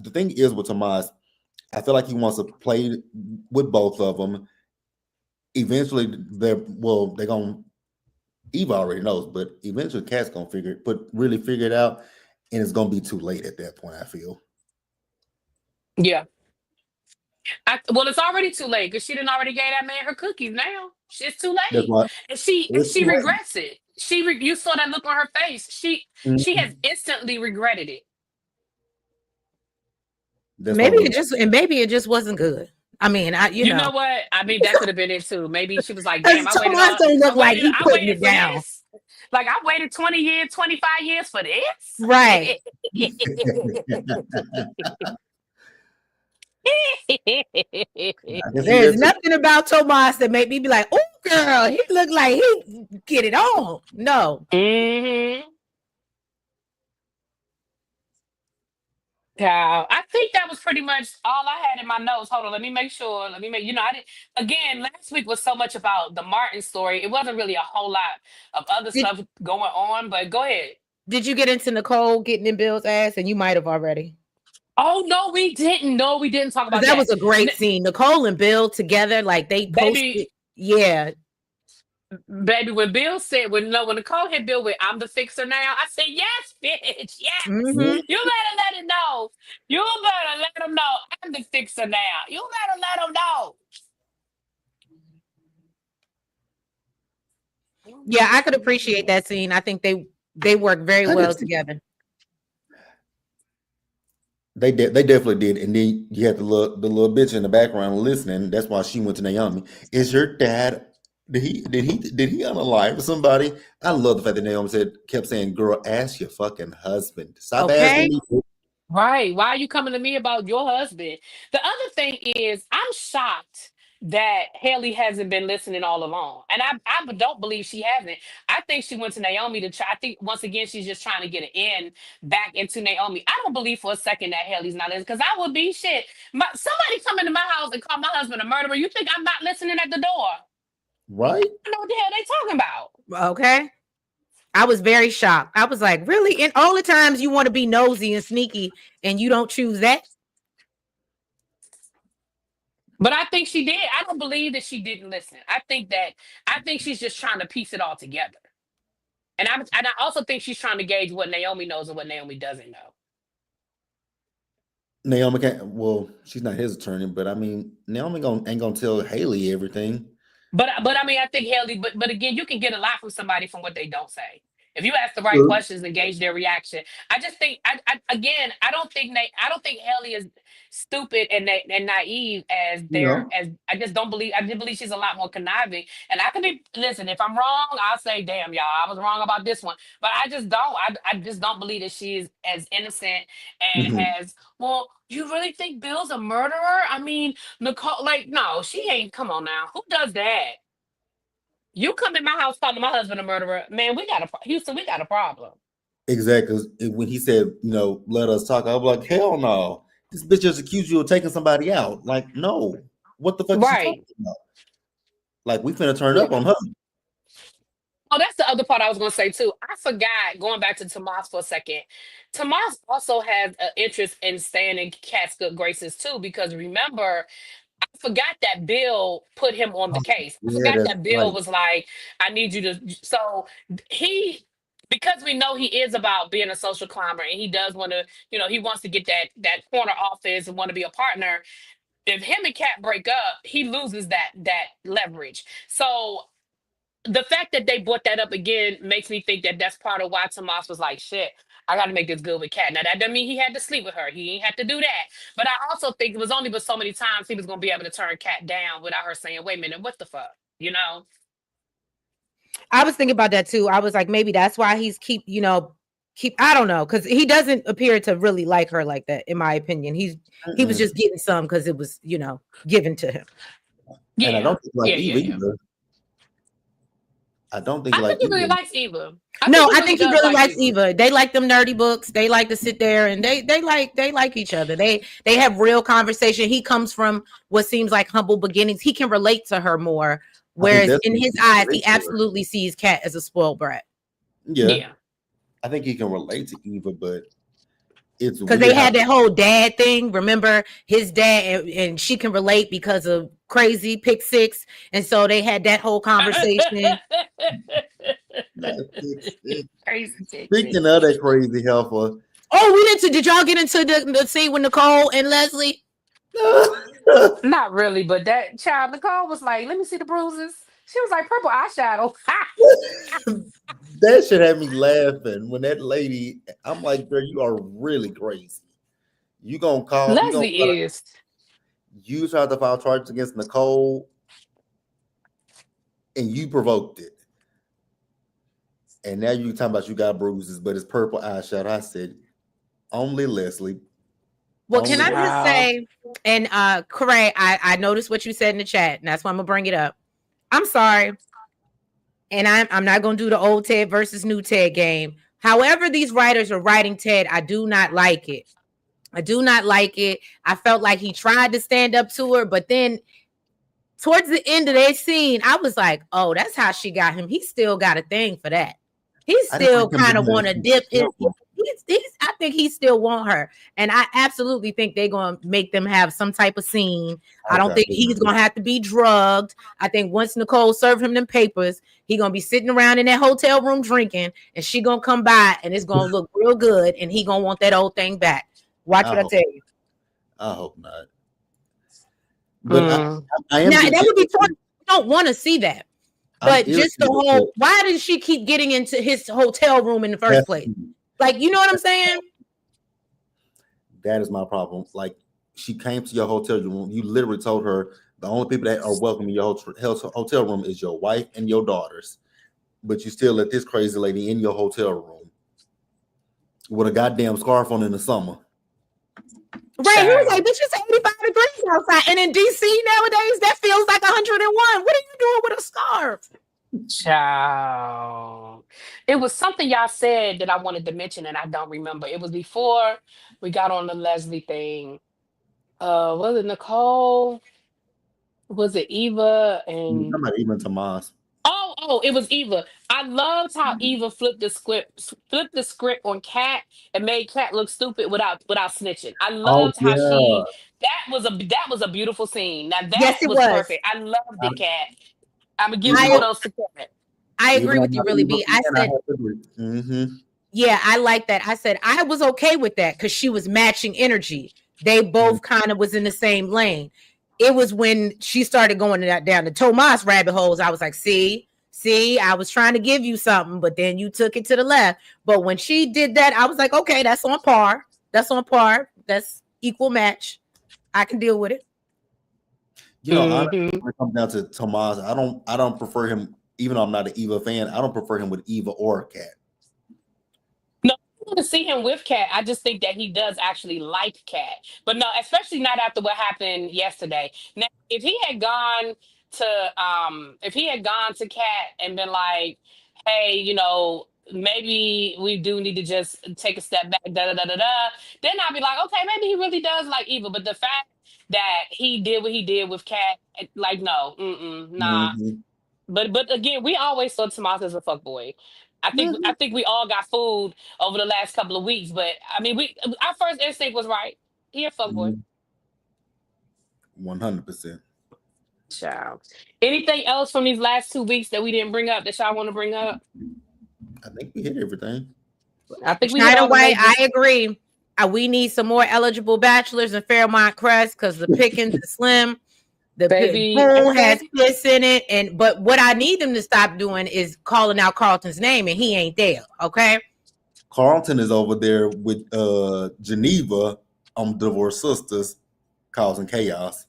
the thing is with Tomas, I feel like he wants to play with both of them. Eventually, they're gonna. Eva already knows, but eventually, Cat's gonna really figure it out, and it's gonna be too late at that point. I feel. Yeah. Well, it's already too late because she didn't already gave that man her cookies. Now it's too That's late, why and it's she too late. regrets it. You saw that look on her face. She has Mhm. instantly regretted it. That's why we. Maybe it just wasn't good. I mean, You know what? I mean, that could have been it too. Maybe she was like, "Damn, because Tomas don't look like he I putting waited it for down. this. Like I waited 20 years, 25 years for this." Right. I can see There's that too. nothing about Tomas that make me be like, oh girl, he look like he get it on. No. Hmm. Yeah, I think that was pretty much all I had in my notes. Hold on, let me make sure. I didn't. Again, last week was so much about the Martin story. It wasn't really a whole lot of other Did stuff going on. But go ahead. did you get into Nicole getting in Bill's ass? And you might have already. Oh no, we didn't. No, we didn't talk Because about that that. was a great scene. Nicole and Bill together, like they posted. Baby, Yeah. baby, when Bill said, when Nicole hit Bill with, "I'm the fixer now," I said, "Yes, bitch, yes. Mm-hmm. Mhm. You better let it know. You better let him know I'm the fixer now. You better let him know." Yeah, I could appreciate that scene. I think they work very I did well too. together. They definitely did, and then you had the little bitch in the background listening. That's why she went to Naomi. Is your dad? Did he unalive somebody? I love the fact that Naomi kept saying, "Girl, ask your fucking husband. Stop asking Okay. me." Right. Why are you coming to me about your husband? The other thing is, I'm shocked that Haley hasn't been listening all along. And I don't believe she hasn't. I think she went to Naomi to try. I think once again, she's just trying to get an in back into Naomi. I don't believe for a second that Haley's not listening because I would be shit. Somebody come into my house and call my husband a murderer. You think I'm not listening at the door? Right? I know what the hell they talking about. Okay. I was very shocked. I was like, really? And all the times you want to be nosy and sneaky and you don't choose that? But I think she did. I don't believe that she didn't listen. I think she's just trying to piece it all together. And I also think she's trying to gauge what Naomi knows and what Naomi doesn't know. Naomi can't. Well, she's not his attorney, but I mean, Naomi ain't gonna tell Haley everything. But I mean, I think Haley. But again, you can get a lot from somebody from what they don't say. If you ask the right questions and gauge their reaction, I just think I don't think Haley is stupid and naive as I just don't believe. I just believe she's a lot more conniving. And I can be listen. If I'm wrong, I'll say, "Damn, y'all, I was wrong about this one." But I just don't. I just don't believe that she is as innocent and as well. You really think Bill's a murderer? I mean, Nicole, like, no, she ain't. Come on now, who does that? You come in my house calling my husband a murderer, man. Houston, we got a problem. Exactly. When he said, let us talk, I was like, hell no. This bitch just accused you of taking somebody out. Like, no. What the fuck is she talking about? Like, we finna turn up on her. Oh, that's the other part I was going to say, too. I forgot, going back to Tomas for a second. Tomas also has an interest in staying in Kat's good graces, too, because remember, I forgot that Bill put him on the case. I forgot that Bill was like, I need you to. So because we know he is about being a social climber and he does want to, he wants to get that corner office and want to be a partner. If him and Kat break up, he loses that leverage. So the fact that they brought that up again makes me think that that's part of why Tomas was like, shit, I got to make this good with Kat. Now, that doesn't mean he had to sleep with her. He ain't had to do that. But I also think it was only but so many times he was going to be able to turn Kat down without her saying, wait a minute, what the fuck? I was thinking about that too. I was like, maybe that's why he's keep, I don't know. Cause he doesn't appear to really like her like that, in my opinion. He was just getting some because it was, given to him. Yeah. And I don't think Eva either. I don't think he really likes Eva. I think he really likes Eva. They like them nerdy books. They like to sit there and they like each other. They have real conversation. He comes from what seems like humble beginnings. He can relate to her more. Whereas in his eyes, he absolutely sees Kat as a spoiled brat. Yeah. I think he can relate to Eva, but it's because they had that whole dad thing. Remember his dad, and she can relate because of Crazy Pick Six, and so they had that whole conversation. Speaking of that crazy helper, did y'all get into the scene with Nicole and Leslie? Not really, but that child Nicole was like, "Let me see the bruises." She was like, "Purple eyeshadow." That shit had me laughing when that lady. I'm like, girl, you are really crazy. You gonna call Leslie is. You tried to file charges against Nicole, and you provoked it. And now you talking about you got bruises, but it's purple eyeshadow. I said, only Leslie. Well, can I just say, and Corey, I noticed what you said in the chat, and that's why I'm gonna bring it up. I'm sorry, and I'm not gonna do the old Ted versus new Ted game. However, these writers are writing Ted, I do not like it. I do not like it. I felt like he tried to stand up to her, but then towards the end of that scene, I was like, oh, that's how she got him. He still got a thing for that. He still kind of want to dip his. I think he still want her, and I absolutely think they're gonna make them have some type of scene. I don't think he's gonna have to be drugged. I think once Nicole served him them papers, he gonna be sitting around in that hotel room drinking, and she gonna come by, and it's gonna look real good, and he gonna want that old thing back. Watch what I tell you. I hope not. But I am. Now that would be fun. I don't want to see that. But just the whole, why did she keep getting into his hotel room in the first place? Like, you know what I'm saying? That is my problem. Like, she came to your hotel room. You literally told her the only people that are welcome in your hotel room is your wife and your daughters. But you still let this crazy lady in your hotel room with a goddamn scarf on in the summer. Right. He was like, bitch, it's 85 degrees outside. And in DC nowadays, that feels like 101. What are you doing with a scarf? Child. It was something y'all said that I wanted to mention and I don't remember. It was before we got on the Leslie thing. Was it Nicole? Was it Eva? I'm And not even Tomas. oh, it was Eva. I loved how Eva flipped the script on Kat and made Kat look stupid without snitching. I Oh loved how yeah. that was a beautiful scene. Now Yes, that it was was. perfect. I loved it, Kat. I'm gonna give kudos to Kat. I agree with you, Really B. I said, yeah, I like that. I said I was okay with that because she was matching energy. They both kind of was in the same lane. It was when she started going down the Tomas rabbit holes. I was like, see, I was trying to give you something, but then you took it to the left. But when she did that, I was like, okay, that's on par. That's equal match. I can deal with it. You know, honestly, when it comes down to Tomas, I don't prefer him. Even though I'm not an Eva fan, I don't prefer him with Eva or Kat. No, I want to see him with Kat. I just think that he does actually like Kat. But no, especially not after what happened yesterday. Now, if he had gone to Kat and been like, hey, you know, maybe we do need to just take a step back, then I'd be like, okay, maybe he really does like Eva. But the fact that he did what he did with Kat, like, no, nah. But again, we always saw Tomas as a fuckboy. I think we all got fooled over the last couple of weeks. But I mean, our first instinct was right. He a fuckboy. 100%. Child. Anything else from these last 2 weeks that we didn't bring up that y'all want to bring up? I think we hit everything. I think we China White, I agree. We need some more eligible bachelors in Fairmont Crest because the pickings is slim. The pool has piss in it, but what I need them to stop doing is calling out Carlton's name, and he ain't there. Okay, Carlton is over there with Geneva on Divorced Sisters, causing chaos.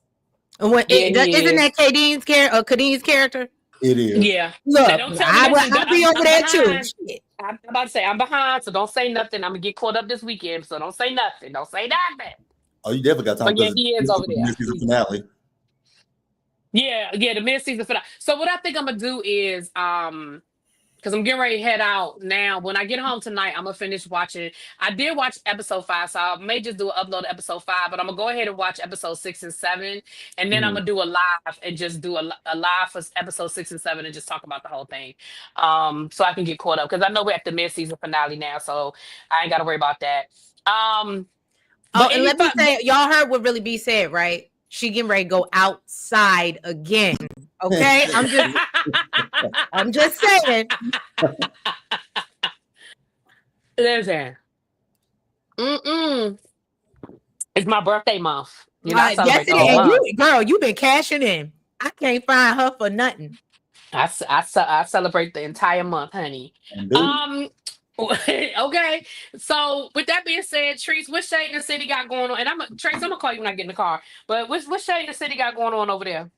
And isn't that Kadeen's character? It is. Yeah. Look, I'll be over there too. I'm about to say I'm behind, so don't say nothing. I'm gonna get caught up this weekend, so don't say nothing. Don't say nothing. Oh, you definitely got time. But yeah, he is over there. Season finale. Yeah, the mid-season finale. So what I think I'm gonna do is, because I'm getting ready to head out now. When I get home tonight, I'm gonna finish watching. I did watch episode 5, so I may just do an upload of episode 5, but I'm gonna go ahead and watch episode 6 and 7, and then I'm gonna do a live and just do a live for episode 6 and 7 and just talk about the whole thing, so I can get caught up because I know we're at the mid-season finale now, so I ain't gotta worry about that. And let me say, y'all heard what Really B said, right? She getting ready to go outside again. Okay, I'm just saying. Listen, it's my birthday month. Yes, it is. Girl, you've been cashing in. I can't find her for nothing. I celebrate the entire month, honey. Okay, so with that being said, Trees, what Shade in the City got going on? And Trace, I'm gonna call you when I get in the car. But what Shade in the City got going on over there?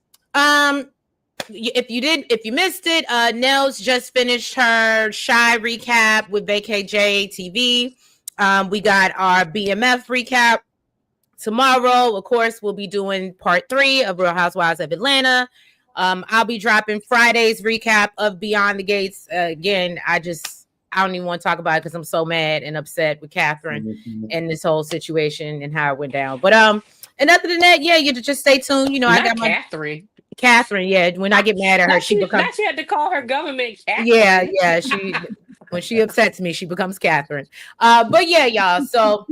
If you missed it, Nels just finished her Shy recap with VKJ TV. We got our BMF recap tomorrow. Of course, we'll be doing part 3 of Real Housewives of Atlanta. I'll be dropping Friday's recap of Beyond the Gates. Again, I don't even want to talk about it because I'm so mad and upset with Catherine and this whole situation and how it went down. But and other than that, yeah, you just stay tuned. You know, I got Catherine. Yeah, when I get mad at her, she becomes. She had to call her government Catherine. Yeah. She when she upsets me, she becomes Catherine. But yeah, y'all. So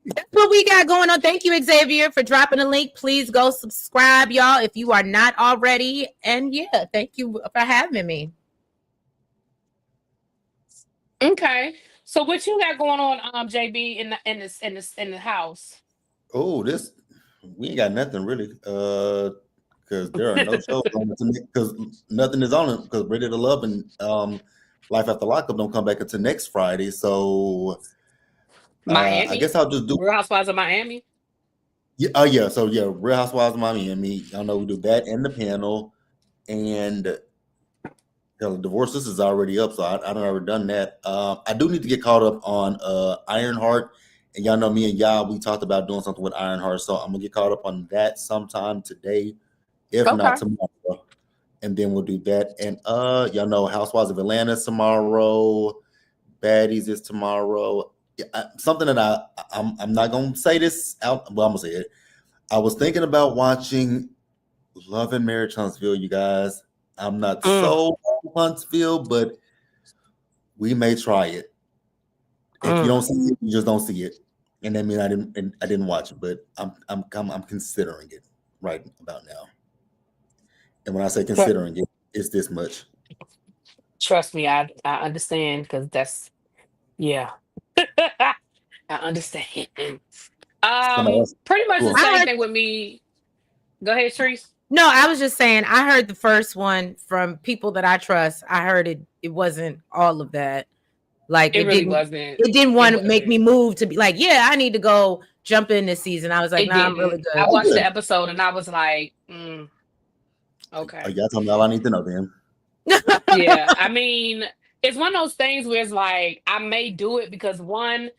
that's what we got going on. Thank you, Xavier, for dropping a link. Please go subscribe, y'all, if you are not already. And yeah, thank you for having me. Okay, so what you got going on, JB, in the house? Oh, we ain't got nothing really, because there are no shows on it because nothing is on it because Ready to Love and Life After Lockup don't come back until next Friday. So Miami. I guess I'll just do Real Housewives of Miami. Yeah. Oh yeah. So yeah, Real Housewives of Miami. I know we do that and the panel, and Divorce Sisters is already up, so I don't ever done that. I do need to get caught up on Ironheart, and y'all know me and y'all, we talked about doing something with Ironheart, so I'm gonna get caught up on that sometime today, if not tomorrow, and then we'll do that. And y'all know Housewives of Atlanta is tomorrow, Baddies is tomorrow. Something that I'm not gonna say this out, well, I'm gonna say it. I was thinking about watching Love and Marriage Huntsville, you guys. I'm not so on Huntsville, but we may try it. If you don't see it, you just don't see it, and that means I didn't watch it. But I'm considering it right about now. And when I say considering it, it's this much. Trust me, I understand, because that's I understand. Pretty much the same thing with me. Go ahead, Sharice. No, I was just saying, I heard the first one from people that I trust. I heard it wasn't all of that. Like it really wasn't. It didn't want to make me move to be like, yeah, I need to go jump in this season. I was like, nah, I'm really good. I watched the episode and I was like, okay. Oh, y'all told me all I need to know, then. Yeah, I mean, it's one of those things where it's like I may do it because, one,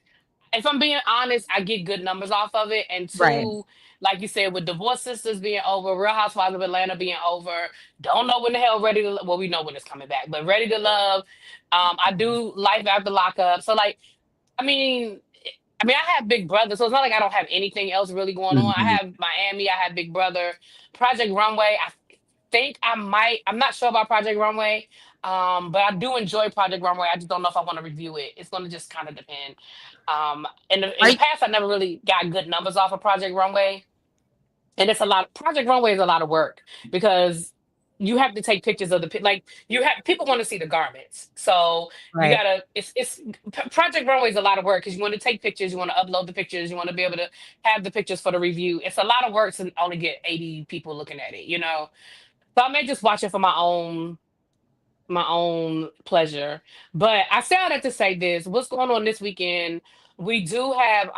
if I'm being honest, I get good numbers off of it, and two, like you said, with Divorce Sisters being over, Real Housewives of Atlanta being over, don't know when the hell Ready to, well, we know when it's coming back, but Ready to Love, I do Life After Lockup, so like, I mean, I have Big Brother, so it's not like I don't have anything else really going on. I have Miami, I have Big Brother, Project Runway. I think I'm not sure about Project Runway, but I do enjoy Project Runway. I just don't know if I want to review it. It's going to just kind of depend. In the past, I never really got good numbers off of Project Runway, and Project Runway is a lot of work because you have to take pictures of people want to see the garments, so you gotta. It's Project Runway is a lot of work because you want to take pictures, you want to upload the pictures, you want to be able to have the pictures for the review. It's a lot of work to only get 80 people looking at it, you know. So I may just watch it for my own pleasure. But I say all that to say this: what's going on this weekend? We do have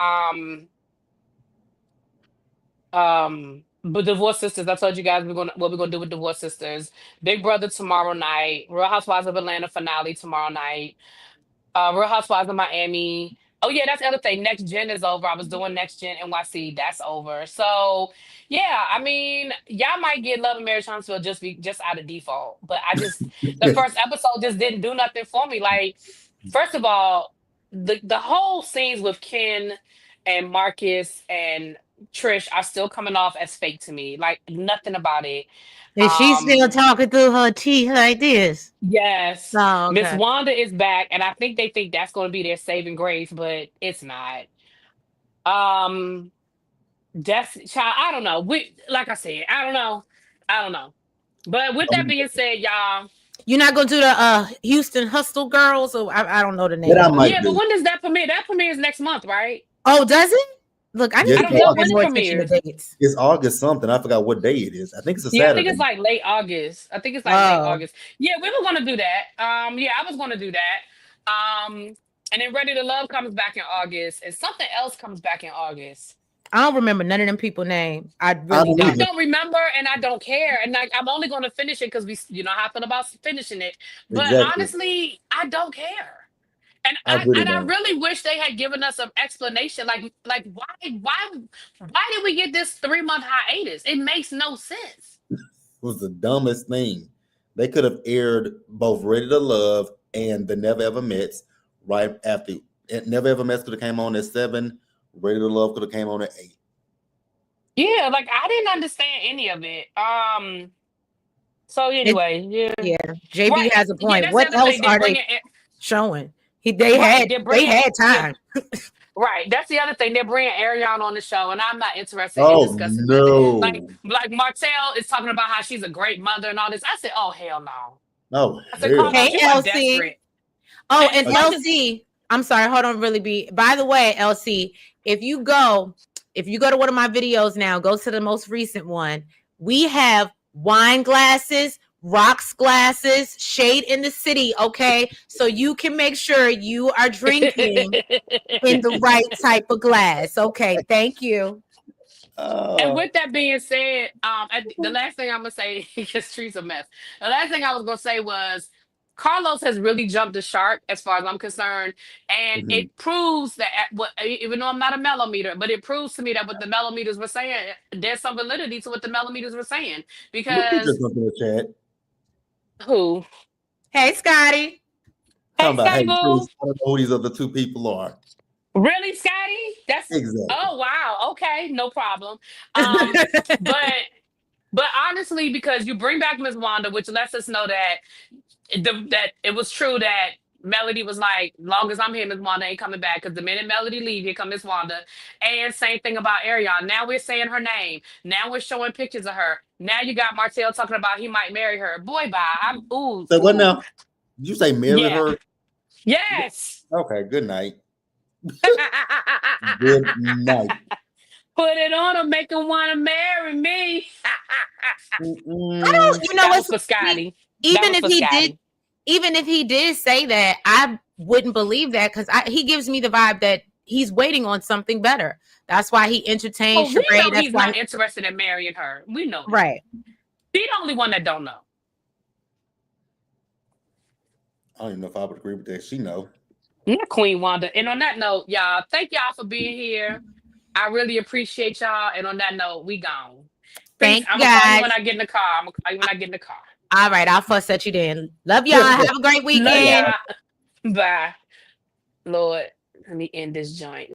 but Divorce Sisters. I told you guys what we're gonna do with Divorce Sisters. Big Brother tomorrow night. Real Housewives of Atlanta finale tomorrow night. Real Housewives of Miami. Oh yeah, that's the other thing. Next Gen is over. I was doing Next Gen NYC. That's over. So yeah, I mean, y'all might get Love and Marriage Huntsville just out of default. But the first episode just didn't do nothing for me. Like, first of all, the whole scenes with Ken and Marcus and Trish are still coming off as fake to me. Like, nothing about it. And she's still talking through her teeth like this. Yes. Oh, okay. Miss Wanda is back, and I think they think that's going to be their saving grace, but it's not. Child, I don't know. Like I said, I don't know. But with that being said, y'all, you're not going to do the Houston Hustle Girls, or I don't know the name. But when does that premiere? That premieres next month, right? Oh, does it? Look, I don't know when it premieres. It's August something. I forgot what day it is. I think it's a Saturday. I think it's like late August. Late August. Yeah, we were gonna do that. I was gonna do that. And then Ready to Love comes back in August, and something else comes back in August. I don't remember none of them people names. I don't remember, and I don't care. And I'm only going to finish it because how I feel about finishing it. But honestly, I don't care. And I really wish they had given us an explanation. Like why did we get this 3-month hiatus? It makes no sense. It was the dumbest thing. They could have aired both Ready to Love and the Never Ever Mets right after. Never Ever Mets could have came on at 7. Ready to Love could have came on at 8. Yeah, like I didn't understand any of it. So anyway, yeah. JB has a point. What else are they showing? They had time. Right. That's the other thing. They're bringing Ariana on the show, and I'm not interested in discussing it. Like Martell is talking about how she's a great mother and all this. I said, oh, hell no. No. I said, hey, LC. Oh, and LC. I'm sorry. Hold on, Really B. By the way, LC, if you go to one of my videos now, go to the most recent one. We have wine glasses rocks glasses, shade in the city, okay? So you can make sure you are drinking in the right type of glass. Okay, thank you. And with that being said, the last thing I'm gonna say, because Tree's a mess. The last thing I was gonna say was Carlos has really jumped the shark as far as I'm concerned, and it proves that even though I'm not a mellometer, but it proves to me that what the mellometers were saying, there's some validity to what the mellometers were saying. Because who? Hey, Scotty. Hey, Scotty Boo. I don't know who these other two people are. Really, Scotty? That's exactly. Oh wow. Okay, no problem. But honestly, because you bring back Miss Wanda, which lets us know that that it was true that Melody was like, long as I'm here, Miss Wanda ain't coming back. Because the minute Melody leave, here come Miss Wanda. And same thing about Ariana. Now we're saying her name. Now we're showing pictures of her. Now you got Martell talking about he might marry her. Boy, bye. So what now? Did you say marry her? Yes. Okay. Good night. Good night. Put it on him, make him want to marry me. I don't, you know what's for Scotty. Even if he did say that, I wouldn't believe that because he gives me the vibe that he's waiting on something better. That's why he entertained Sheree. We know That's he's not interested in marrying her. We know that. Right. She's the only one that don't know. I don't even know if I would agree with that. She know. Queen Wanda. And on that note, y'all, thank y'all for being here. I really appreciate y'all. And on that note, we gone. Thank I'm you gonna call guys. you when I get in the car. I'm gonna call you when I get in the car. All right, I'll fuss at you then. Love y'all. Have a great weekend. Bye. Lord, let me end this joint.